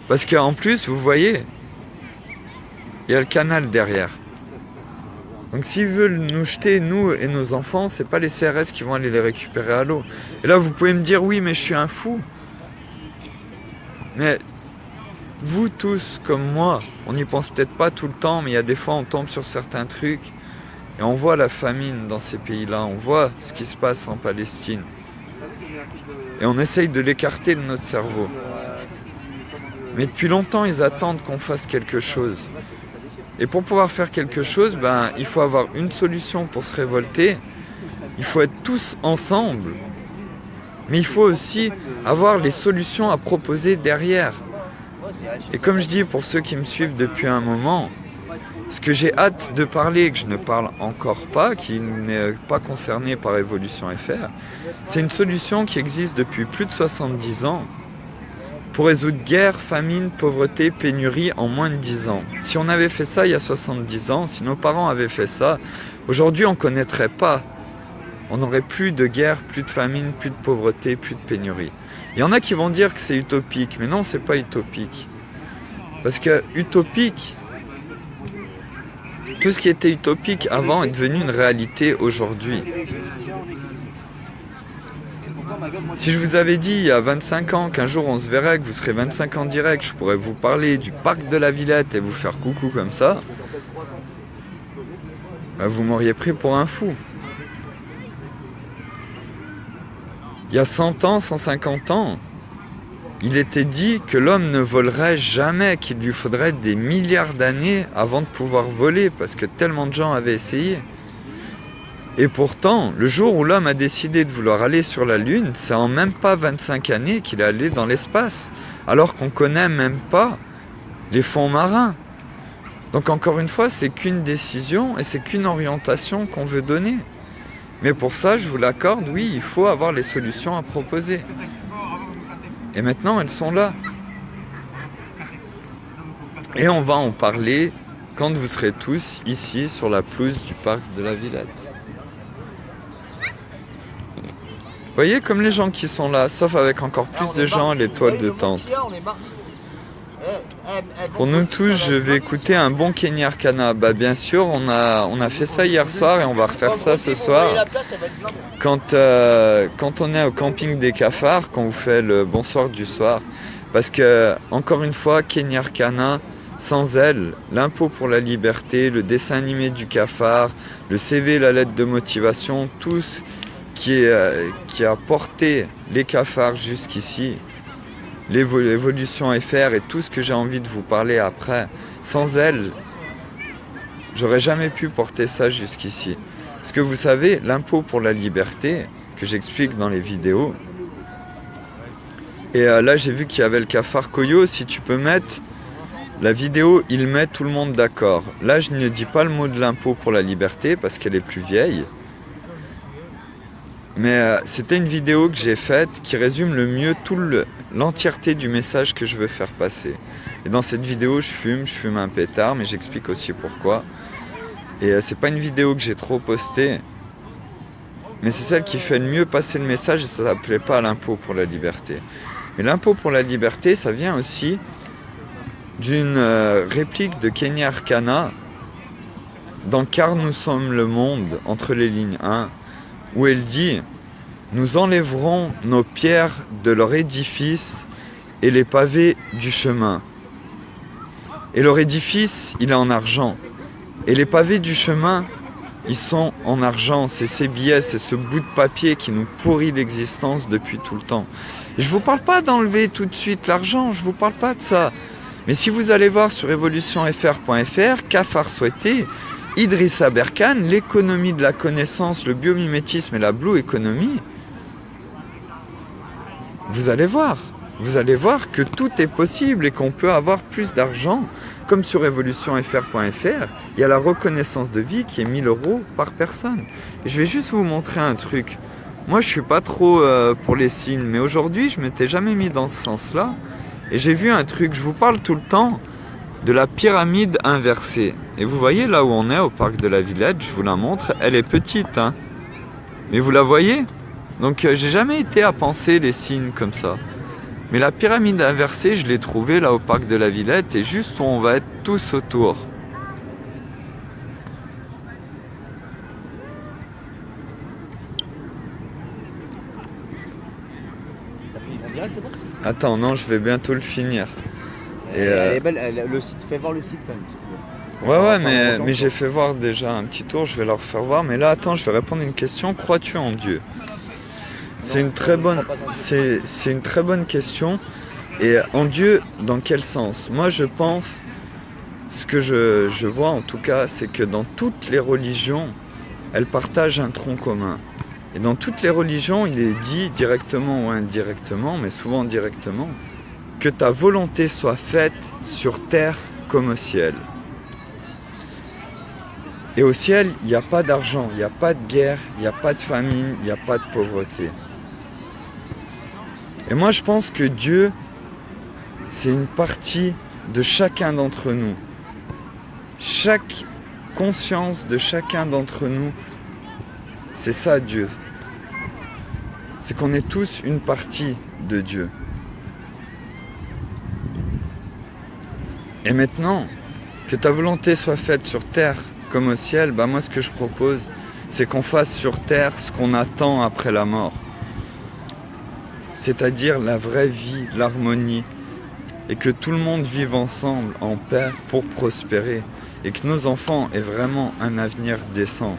Parce qu'en plus, vous voyez, il y a le canal derrière. Donc s'ils veulent nous jeter, nous et nos enfants, c'est pas les CRS qui vont aller les récupérer à l'eau. Et là, vous pouvez me dire, oui, mais je suis un fou. Mais vous tous, comme moi, on n'y pense peut-être pas tout le temps, mais il y a des fois, on tombe sur certains trucs. Et on voit la famine dans ces pays-là, on voit ce qui se passe en Palestine. Et on essaye de l'écarter de notre cerveau. Mais depuis longtemps, ils attendent qu'on fasse quelque chose. Et pour pouvoir faire quelque chose, il faut avoir une solution pour se révolter. Il faut être tous ensemble. Mais il faut aussi avoir les solutions à proposer derrière. Et comme je dis, pour ceux qui me suivent depuis un moment, Ce que j'ai hâte de parler, que je ne parle encore pas, qui n'est pas concerné par Évolution FR, c'est une solution qui existe depuis plus de 70 ans pour résoudre guerre, famine, pauvreté, pénurie en moins de 10 ans. Si on avait fait ça il y a 70 ans, si nos parents avaient fait ça, aujourd'hui on ne connaîtrait pas. On n'aurait plus de guerre, plus de famine, plus de pauvreté, plus de pénurie. Il y en a qui vont dire que c'est utopique, mais non, c'est pas utopique. Parce que utopique, tout ce qui était utopique avant est devenu une réalité aujourd'hui. Si je vous avais dit il y a 25 ans qu'un jour on se verrait, que vous serez 25 ans direct, je pourrais vous parler du parc de la Villette et vous faire coucou comme ça, bah vous m'auriez pris pour un fou. Il y a 100 ans, 150 ans, il était dit que l'homme ne volerait jamais, qu'il lui faudrait des milliards d'années avant de pouvoir voler, parce que tellement de gens avaient essayé. Et pourtant, le jour où l'homme a décidé de vouloir aller sur la Lune, c'est en même pas 25 années qu'il est allé dans l'espace, alors qu'on connaît même pas les fonds marins. Donc encore une fois, c'est qu'une décision et c'est qu'une orientation qu'on veut donner. Mais pour ça, je vous l'accorde, oui, il faut avoir les solutions à proposer. Et maintenant, elles sont là. Et on va en parler quand vous serez tous ici sur la pelouse du parc de la Villette. Vous voyez comme les gens qui sont là, sauf avec encore plus de gens à l'étoile de tente. Pour nous tous, je vais écouter un bon Kenny Arcana. Bah bien sûr, on a fait ça hier soir et on va refaire ça ce soir. Quand on est au camping des cafards, qu'on vous fait le bonsoir du soir. Parce que, encore une fois, Kenny Arcana, sans elle, l'impôt pour la liberté, le dessin animé du cafard, le CV, la lettre de motivation, tout ce qui a porté les cafards jusqu'ici, l'évolution FR et tout ce que j'ai envie de vous parler après, sans elle, j'aurais jamais pu porter ça jusqu'ici. Parce que vous savez, l'impôt pour la liberté, que j'explique dans les vidéos, et là j'ai vu qu'il y avait le cafard Koyo, si tu peux mettre la vidéo, il met tout le monde d'accord. Là je ne dis pas le mot de l'impôt pour la liberté parce qu'elle est plus vieille. Mais c'était une vidéo que j'ai faite qui résume le mieux l'entièreté du message que je veux faire passer. Et dans cette vidéo, je fume un pétard, mais j'explique aussi pourquoi. Et c'est pas une vidéo que j'ai trop postée, mais c'est celle qui fait le mieux passer le message et ça s'appelait pas l'impôt pour la liberté. Mais l'impôt pour la liberté, ça vient aussi d'une réplique de Kenny Arcana dans Car nous sommes le monde, entre les lignes 1, où elle dit « Nous enlèverons nos pierres de leur édifice et les pavés du chemin. » Et leur édifice, il est en argent. Et les pavés du chemin, ils sont en argent. C'est ces billets, c'est ce bout de papier qui nous pourrit l'existence depuis tout le temps. Et je ne vous parle pas d'enlever tout de suite l'argent, je ne vous parle pas de ça. Mais si vous allez voir sur evolutionfr.fr, cafard souhaité, Idrissa Berkane, l'économie de la connaissance, le biomimétisme et la blue economy, vous allez voir que tout est possible et qu'on peut avoir plus d'argent. Comme sur evolutionfr.fr, il y a la reconnaissance de vie qui est 1000 € par personne. Et je vais juste vous montrer un truc. Moi, je suis pas trop pour les signes, mais aujourd'hui, je m'étais jamais mis dans ce sens-là. Et j'ai vu un truc, je vous parle tout le temps de la pyramide inversée. Et vous voyez là où on est au parc de la Villette, je vous la montre, elle est petite, hein. Mais vous la voyez? Donc j'ai jamais été à penser les signes comme ça. Mais la pyramide inversée, je l'ai trouvée là au parc de la Villette et juste où on va être tous autour. Attends, non, je vais bientôt le finir. Et elle est belle, le site, fais voir le site quand même. Ouais, mais j'ai fait voir déjà un petit tour, je vais leur faire voir. Mais là, attends, je vais répondre à une question. Crois-tu en Dieu? C'est une très bonne question. Et en Dieu, dans quel sens? Moi, je pense, ce que je vois en tout cas, c'est que dans toutes les religions, elles partagent un tronc commun. Et dans toutes les religions, il est dit directement ou indirectement, mais souvent directement, que ta volonté soit faite sur terre comme au ciel. Et au ciel, il n'y a pas d'argent, il n'y a pas de guerre, il n'y a pas de famine, il n'y a pas de pauvreté. Et moi, je pense que Dieu, c'est une partie de chacun d'entre nous. Chaque conscience de chacun d'entre nous, c'est ça Dieu. C'est qu'on est tous une partie de Dieu. Et maintenant, que ta volonté soit faite sur terre comme au ciel, bah moi ce que je propose, c'est qu'on fasse sur terre ce qu'on attend après la mort. C'est-à-dire la vraie vie, l'harmonie, et que tout le monde vive ensemble en paix pour prospérer, et que nos enfants aient vraiment un avenir décent.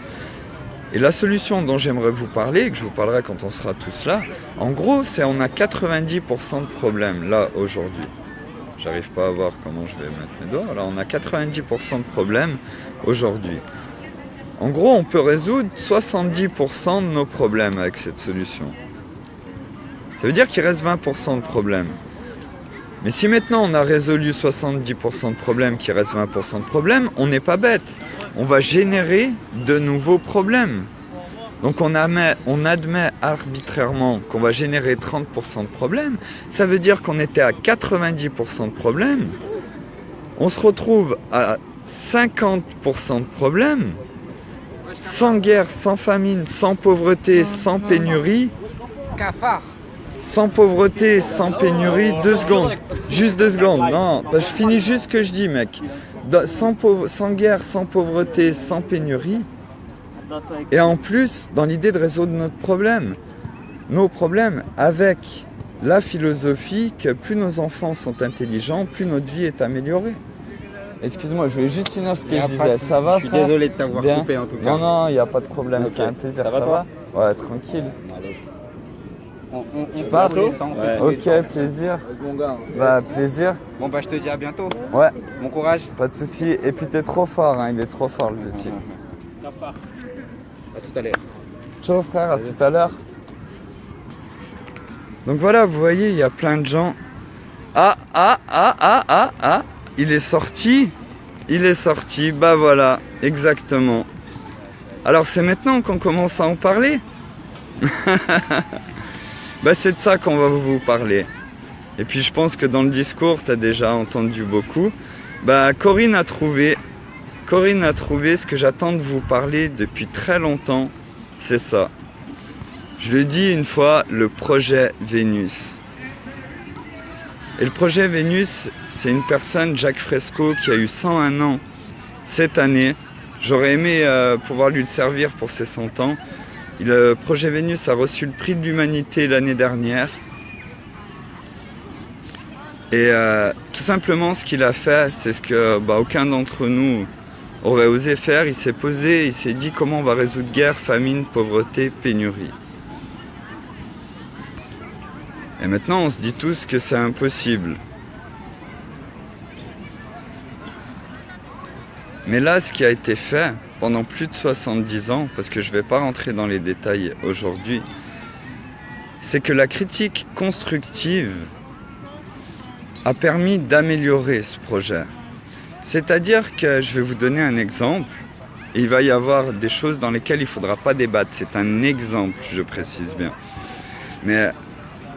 Et la solution dont j'aimerais vous parler, et que je vous parlerai quand on sera tous là, en gros, c'est on a 90% de problèmes là aujourd'hui. J'arrive pas à voir comment je vais mettre mes doigts. Là, on a 90% de problèmes aujourd'hui. En gros, on peut résoudre 70% de nos problèmes avec cette solution. Ça veut dire qu'il reste 20% de problèmes. Mais si maintenant on a résolu 70% de problèmes, qu'il reste 20% de problèmes, on n'est pas bête. On va générer de nouveaux problèmes. Donc on admet arbitrairement qu'on va générer 30% de problèmes. Ça veut dire qu'on était à 90% de problèmes. On se retrouve à 50% de problèmes. Sans guerre, sans famine, sans pauvreté, sans pénurie. Sans pauvreté, sans pénurie, 2 secondes. Juste 2 secondes. Non, je finis juste ce que je dis, mec. Sans guerre, sans pauvreté, sans pénurie. Et en plus, dans l'idée de résoudre nos problèmes avec la philosophie que plus nos enfants sont intelligents, plus notre vie est améliorée. Excuse-moi, je voulais juste finir ce que je disais. Ça va, Je suis désolé de t'avoir coupé en tout cas. Non, il n'y a pas de problème, Okay. c'est un plaisir. Ça va toi? Ouais, tranquille. Tu pars ouais. Ok, plaisir. Bah, plaisir. Bon bah je te dis à bientôt. Ouais, Bon courage. pas de souci. Et puis t'es trop fort, hein. Il est trop fort le petit. À tout à l'heure. Ciao frère, à tout à l'heure. Donc voilà, vous voyez, il y a plein de gens. Ah, il est sorti. Bah voilà, exactement. Alors c'est maintenant qu'on commence à en parler. Bah c'est de ça qu'on va vous parler. Et puis je pense que dans le discours, tu as déjà entendu beaucoup. Bah Corinne a trouvé ce que j'attends de vous parler depuis très longtemps. C'est ça. Je l'ai dit une fois, le projet Vénus. Et le projet Vénus, c'est une personne, Jacques Fresco, qui a eu 101 ans cette année. J'aurais aimé pouvoir lui servir pour ses 100 ans. Le projet Vénus a reçu le prix de l'humanité l'année dernière. Et tout simplement, ce qu'il a fait, c'est ce que aucun d'entre nous aurait osé faire. Il s'est posé, il s'est dit comment on va résoudre guerre, famine, pauvreté, pénurie. Et maintenant, on se dit tous que c'est impossible. Mais là, ce qui a été fait pendant plus de 70 ans, parce que je ne vais pas rentrer dans les détails aujourd'hui, c'est que la critique constructive a permis d'améliorer ce projet. C'est-à-dire que je vais vous donner un exemple, et il va y avoir des choses dans lesquelles il ne faudra pas débattre. C'est un exemple, je précise bien. Mais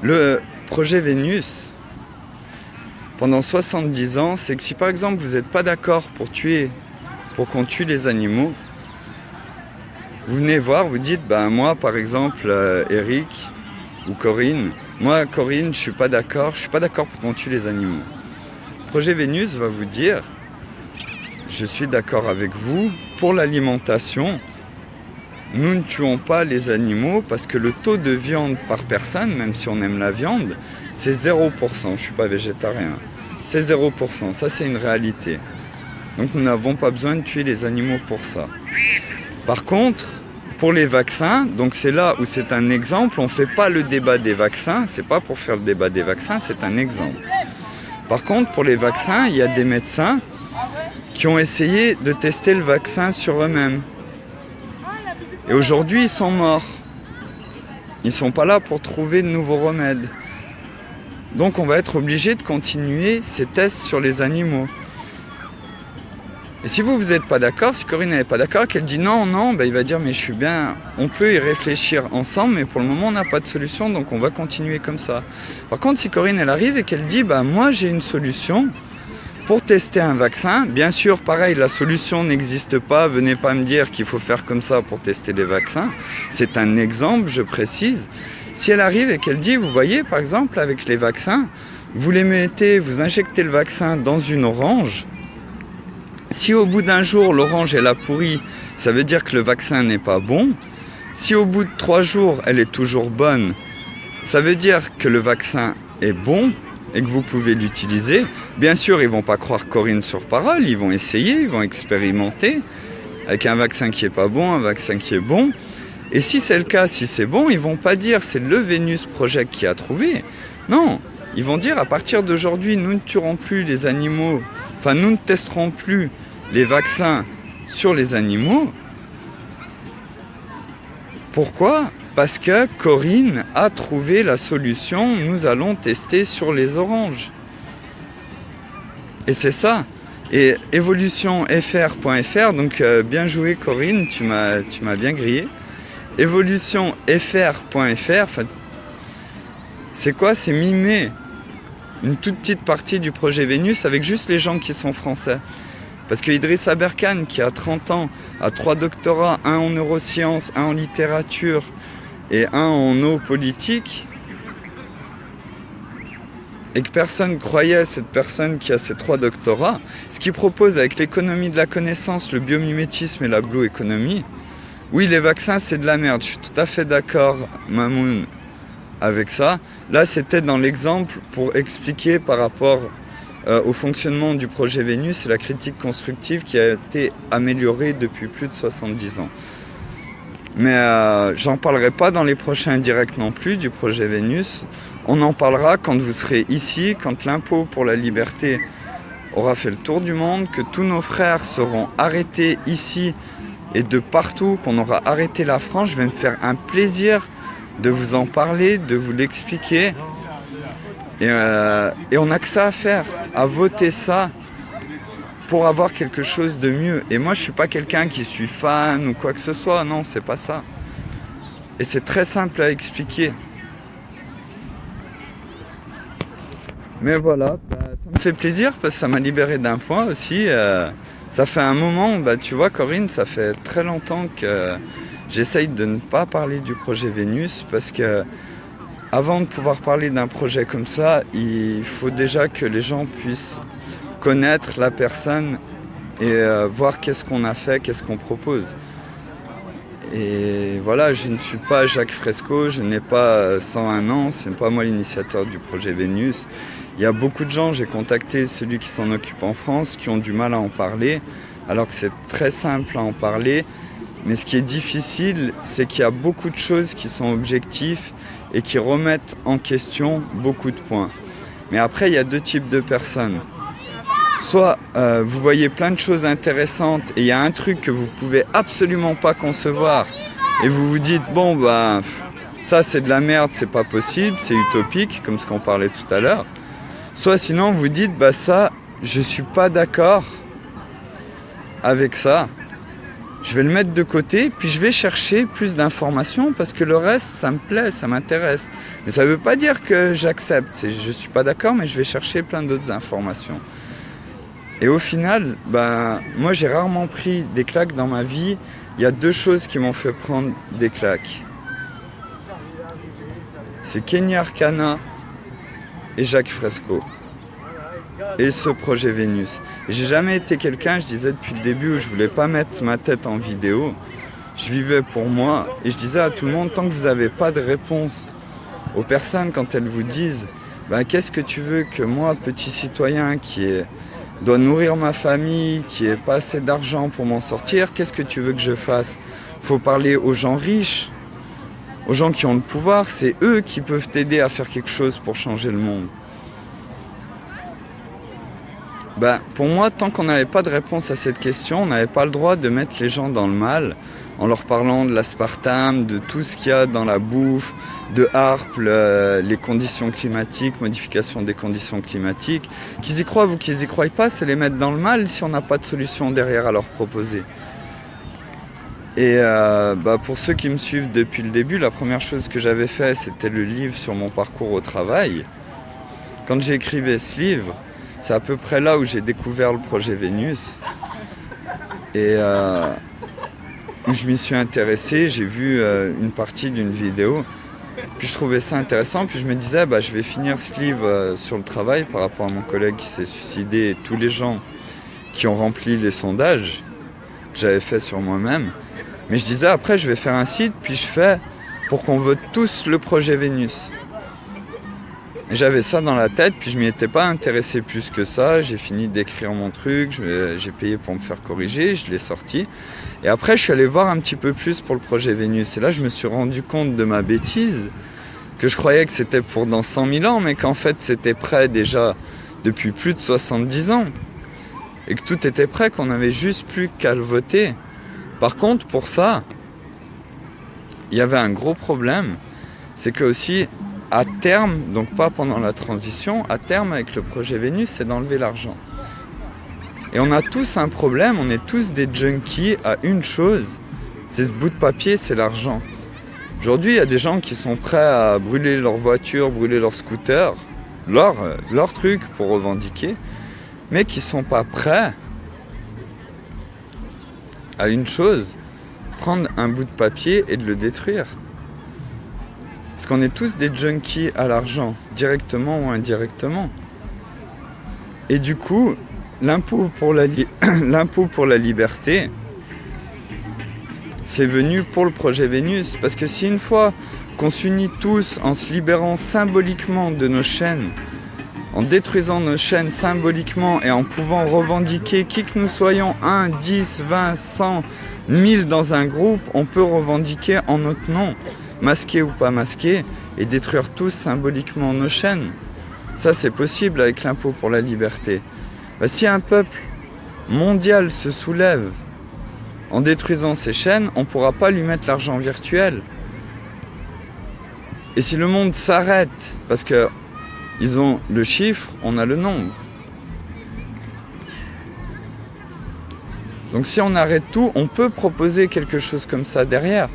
le projet Vénus, pendant 70 ans, c'est que si par exemple vous n'êtes pas d'accord pour qu'on tue les animaux, vous venez voir, vous dites, moi par exemple, Eric ou Corinne, moi Corinne, je suis pas d'accord pour qu'on tue les animaux. Le projet Vénus va vous dire, je suis d'accord avec vous, pour l'alimentation, nous ne tuons pas les animaux parce que le taux de viande par personne, même si on aime la viande, c'est 0%, je ne suis pas végétarien, c'est 0%, ça c'est une réalité. Donc nous n'avons pas besoin de tuer les animaux pour ça. Par contre, pour les vaccins, donc c'est là où c'est un exemple, on ne fait pas le débat des vaccins, c'est pas pour faire le débat des vaccins, c'est un exemple. Par contre, pour les vaccins, il y a des médecins qui ont essayé de tester le vaccin sur eux-mêmes. Et aujourd'hui, ils sont morts. Ils ne sont pas là pour trouver de nouveaux remèdes. Donc on va être obligé de continuer ces tests sur les animaux. Et si vous n'êtes pas d'accord, si Corinne n'est pas d'accord, qu'elle dit non, non, bah, il va dire mais je suis bien, on peut y réfléchir ensemble, mais pour le moment on n'a pas de solution, donc on va continuer comme ça. Par contre, si Corinne elle arrive et qu'elle dit bah moi j'ai une solution pour tester un vaccin, bien sûr pareil, la solution n'existe pas, venez pas me dire qu'il faut faire comme ça pour tester les vaccins, c'est un exemple, je précise. Si elle arrive et qu'elle dit, vous voyez par exemple avec les vaccins, vous les mettez, vous injectez le vaccin dans une orange. Si au bout d'un jour l'orange elle a pourri, ça veut dire que le vaccin n'est pas bon. Si au bout de 3 jours elle est toujours bonne, ça veut dire que le vaccin est bon et que vous pouvez l'utiliser. Bien sûr, ils vont pas croire Corinne sur parole, ils vont essayer, ils vont expérimenter avec un vaccin qui est pas bon, un vaccin qui est bon. Et si c'est le cas, si c'est bon, ils vont pas dire c'est le Venus Project qui a trouvé. Non, ils vont dire à partir d'aujourd'hui, nous ne tuerons plus les animaux. Enfin, nous ne testerons plus les vaccins sur les animaux. Pourquoi? Parce que Corinne a trouvé la solution, nous allons tester sur les oranges. Et c'est ça. Et evolutionfr.fr, donc bien joué Corinne, tu m'as bien grillé. Evolutionfr.fr, c'est quoi? C'est mimer une toute petite partie du projet Vénus avec juste les gens qui sont français. Parce que Idriss Aberkane, qui a 30 ans, a 3 doctorats, un en neurosciences, un en littérature et un en eau politique, et que personne croyait cette personne qui a ces 3 doctorats, ce qu'il propose avec l'économie de la connaissance, le biomimétisme et la blue economy, oui, les vaccins c'est de la merde, je suis tout à fait d'accord, Mamoun, avec ça. Là, c'était dans l'exemple pour expliquer par rapport au fonctionnement du projet Vénus et la critique constructive qui a été améliorée depuis plus de 70 ans. Mais j'en parlerai pas dans les prochains directs non plus du projet Vénus. On en parlera quand vous serez ici, quand l'impôt pour la liberté aura fait le tour du monde, que tous nos frères seront arrêtés ici et de partout, qu'on aura arrêté la France. Je vais me faire un plaisir de vous en parler, de vous l'expliquer. Et on n'a que ça à faire, à voter ça pour avoir quelque chose de mieux. Et moi, je suis pas quelqu'un qui suis fan ou quoi que ce soit. Non, c'est pas ça. Et c'est très simple à expliquer. Mais voilà, ça me fait plaisir parce que ça m'a libéré d'un point aussi. Ça fait un moment, tu vois Corinne, ça fait très longtemps que j'essaye de ne pas parler du projet Vénus parce que avant de pouvoir parler d'un projet comme ça, il faut déjà que les gens puissent connaître la personne et voir qu'est-ce qu'on a fait, qu'est-ce qu'on propose. Et voilà, je ne suis pas Jacques Fresco, je n'ai pas 101 ans, ce n'est pas moi l'initiateur du projet Vénus. Il y a beaucoup de gens, j'ai contacté celui qui s'en occupe en France, qui ont du mal à en parler, alors que c'est très simple à en parler. Mais ce qui est difficile, c'est qu'il y a beaucoup de choses qui sont objectives et qui remettent en question beaucoup de points. Mais après, il y a 2 types de personnes. Soit vous voyez plein de choses intéressantes et il y a un truc que vous pouvez absolument pas concevoir et vous vous dites bon ça c'est de la merde, c'est pas possible, c'est utopique comme ce qu'on parlait tout à l'heure. Soit sinon vous dites ça je suis pas d'accord avec ça, je vais le mettre de côté puis je vais chercher plus d'informations parce que le reste ça me plaît, ça m'intéresse. Mais ça veut pas dire que j'accepte, je suis pas d'accord mais je vais chercher plein d'autres informations. Et au final, moi j'ai rarement pris des claques dans ma vie. Il y a 2 choses qui m'ont fait prendre des claques. C'est Kenny Arcana et Jacques Fresco. Et ce projet Vénus. Et j'ai jamais été quelqu'un, je disais depuis le début, où je voulais pas mettre ma tête en vidéo. Je vivais pour moi. Et je disais à tout le monde, tant que vous n'avez pas de réponse aux personnes quand elles vous disent qu'est-ce que tu veux que moi, petit citoyen qui doit nourrir ma famille, qui n'ai pas assez d'argent pour m'en sortir, qu'est-ce que tu veux que je fasse? Faut parler aux gens riches, aux gens qui ont le pouvoir, c'est eux qui peuvent t'aider à faire quelque chose pour changer le monde. Pour moi, tant qu'on n'avait pas de réponse à cette question, on n'avait pas le droit de mettre les gens dans le mal en leur parlant de l'aspartame, de tout ce qu'il y a dans la bouffe, de HARP, les conditions climatiques, modification des conditions climatiques. Qu'ils y croient ou qu'ils y croient pas, c'est les mettre dans le mal si on n'a pas de solution derrière à leur proposer. Et pour ceux qui me suivent depuis le début, la première chose que j'avais fait, c'était le livre sur mon parcours au travail. Quand j'ai écrivé ce livre, c'est à peu près là où j'ai découvert le projet Vénus. Et où je m'y suis intéressé, j'ai vu une partie d'une vidéo. Puis je trouvais ça intéressant, puis je me disais, je vais finir ce livre sur le travail par rapport à mon collègue qui s'est suicidé et tous les gens qui ont rempli les sondages que j'avais fait sur moi-même. Mais je disais, après, je vais faire un site, puis je fais pour qu'on vote tous le projet Vénus. J'avais ça dans la tête, puis je m'y étais pas intéressé plus que ça. J'ai fini d'écrire mon truc, j'ai payé pour me faire corriger, je l'ai sorti. Et après, je suis allé voir un petit peu plus pour le projet Vénus. Et là, je me suis rendu compte de ma bêtise, que je croyais que c'était pour dans 100 000 ans, mais qu'en fait, c'était prêt déjà depuis plus de 70 ans. Et que tout était prêt, qu'on n'avait juste plus qu'à le voter. Par contre, pour ça, il y avait un gros problème, c'est que aussi, à terme, donc pas pendant la transition, à terme avec le projet Vénus, c'est d'enlever l'argent. Et on a tous un problème, on est tous des junkies à une chose, c'est ce bout de papier, c'est l'argent. Aujourd'hui, il y a des gens qui sont prêts à brûler leur voiture, brûler leur scooter, leur truc pour revendiquer, mais qui sont pas prêts à une chose, prendre un bout de papier et de le détruire. Parce qu'on est tous des junkies à l'argent, directement ou indirectement. Et du coup, l'impôt pour la liberté, c'est venu pour le projet Vénus. Parce que si une fois qu'on s'unit tous en se libérant symboliquement de nos chaînes, en détruisant nos chaînes symboliquement et en pouvant revendiquer qui que nous soyons, 1, 10, 20, 100, 1000 dans un groupe, on peut revendiquer en notre nom, masqué ou pas masqué, et détruire tous symboliquement nos chaînes. Ça, c'est possible avec l'impôt pour la liberté. Si un peuple mondial se soulève en détruisant ses chaînes, on ne pourra pas lui mettre l'argent virtuel. Et si le monde s'arrête, parce que ils ont le chiffre, on a le nombre. Donc si on arrête tout, on peut proposer quelque chose comme ça derrière.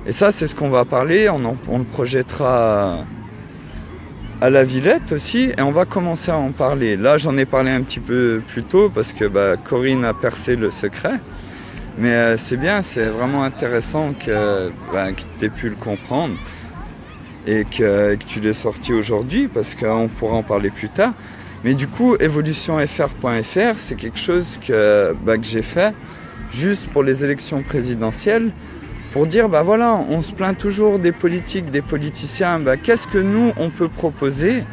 Et ça, c'est ce qu'on va parler, on le projettera à la Villette aussi, et on va commencer à en parler. Là, j'en ai parlé un petit peu plus tôt, parce que Corinne a percé le secret. Mais c'est bien, c'est vraiment intéressant que tu aies pu le comprendre. Et que tu l'aies sorti aujourd'hui, parce qu'on pourra en parler plus tard. Mais du coup, évolutionfr.fr, c'est quelque chose que j'ai fait juste pour les élections présidentielles, pour dire, voilà, on se plaint toujours des politiques, des politiciens, qu'est-ce que nous, on peut proposer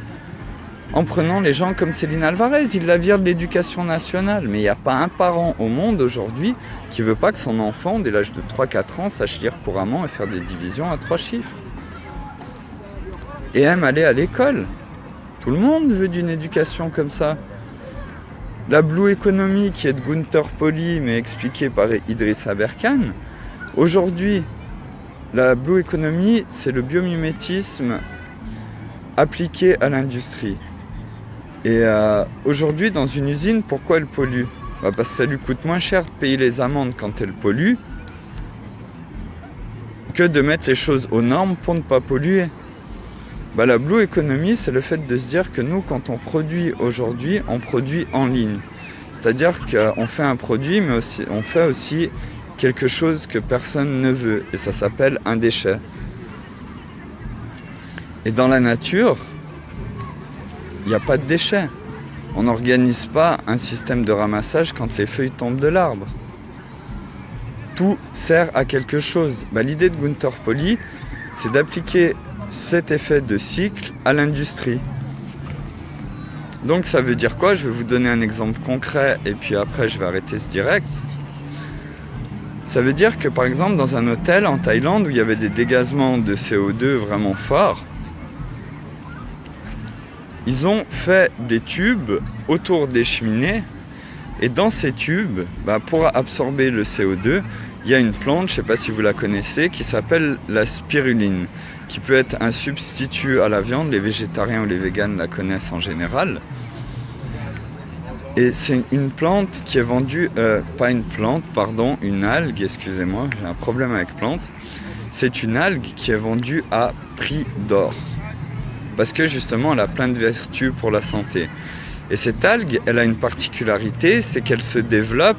en prenant les gens comme Céline Alvarez? Il la vire de l'éducation nationale, mais il n'y a pas un parent au monde aujourd'hui qui ne veut pas que son enfant, dès l'âge de 3-4 ans, sache lire couramment et faire des divisions à 3 chiffres. Et aime aller à l'école. Tout le monde veut d'une éducation comme ça. La Blue Economy qui est de Gunther Pauli, mais expliquée par Idriss Aberkan. Aujourd'hui, la Blue Economy, c'est le biomimétisme appliqué à l'industrie. Et aujourd'hui, dans une usine, pourquoi elle pollue? Parce que ça lui coûte moins cher de payer les amendes quand elle pollue que de mettre les choses aux normes pour ne pas polluer. La Blue Economy, c'est le fait de se dire que nous, quand on produit aujourd'hui, on produit en ligne. C'est-à-dire qu'on fait un produit, mais aussi, on fait aussi quelque chose que personne ne veut. Et ça s'appelle un déchet. Et dans la nature, il n'y a pas de déchets. On n'organise pas un système de ramassage quand les feuilles tombent de l'arbre. Tout sert à quelque chose. L'idée de Gunther Pauli, c'est d'appliquer cet effet de cycle à l'industrie. Donc ça veut dire quoi? Je vais vous donner un exemple concret et puis après je vais arrêter ce direct. Ça veut dire que par exemple dans un hôtel en Thaïlande où il y avait des dégazements de CO2 vraiment forts, ils ont fait des tubes autour des cheminées. Et dans ces tubes, pour absorber le CO2, il y a une plante, je ne sais pas si vous la connaissez, qui s'appelle la spiruline, qui peut être un substitut à la viande. Les végétariens ou les véganes la connaissent en général. Et c'est une plante qui est vendue, pas une plante, pardon, une algue, excusez-moi, j'ai un problème avec plante. C'est une algue qui est vendue à prix d'or. Parce que justement, elle a plein de vertus pour la santé. Et cette algue, elle a une particularité, c'est qu'elle se développe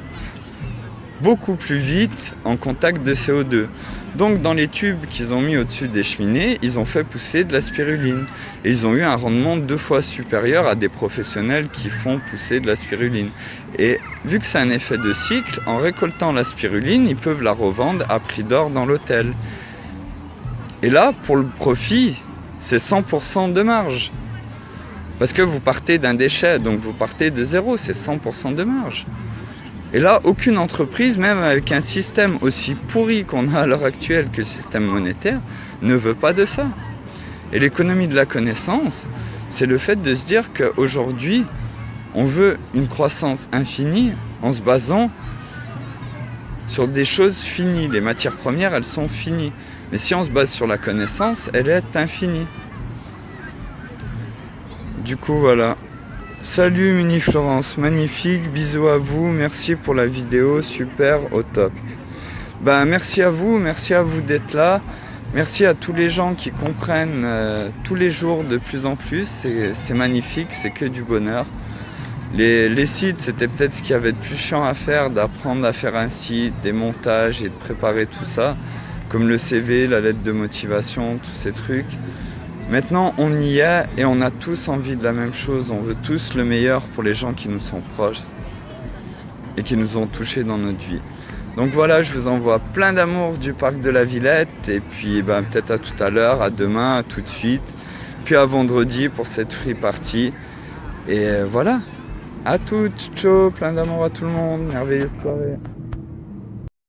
beaucoup plus vite en contact de CO2. Donc dans les tubes qu'ils ont mis au-dessus des cheminées, ils ont fait pousser de la spiruline. Et ils ont eu un rendement 2 fois supérieur à des professionnels qui font pousser de la spiruline. Et vu que c'est un effet de cycle, en récoltant la spiruline, ils peuvent la revendre à prix d'or dans l'hôtel. Et là, pour le profit, c'est 100% de marge. Parce que vous partez d'un déchet, donc vous partez de zéro, c'est 100% de marge. Et là, aucune entreprise, même avec un système aussi pourri qu'on a à l'heure actuelle que le système monétaire, ne veut pas de ça. Et l'économie de la connaissance, c'est le fait de se dire qu'aujourd'hui, on veut une croissance infinie en se basant sur des choses finies. Les matières premières, elles sont finies. Mais si on se base sur la connaissance, elle est infinie. Du coup, voilà. Salut Mini Florence, magnifique, bisous à vous, merci pour la vidéo, super, au top. Merci à vous d'être là, merci à tous les gens qui comprennent tous les jours de plus en plus, c'est magnifique, c'est que du bonheur. Les sites, c'était peut-être ce qu'il y avait de plus chiant à faire, d'apprendre à faire un site, des montages et de préparer tout ça, comme le CV, la lettre de motivation, tous ces trucs. Maintenant, on y est et on a tous envie de la même chose. On veut tous le meilleur pour les gens qui nous sont proches et qui nous ont touchés dans notre vie. Donc voilà, je vous envoie plein d'amour du parc de la Villette. Et puis peut-être à tout à l'heure, à demain, à tout de suite. Puis à vendredi pour cette free party. Et voilà, à toutes, ciao, plein d'amour à tout le monde, merveilleuse soirée.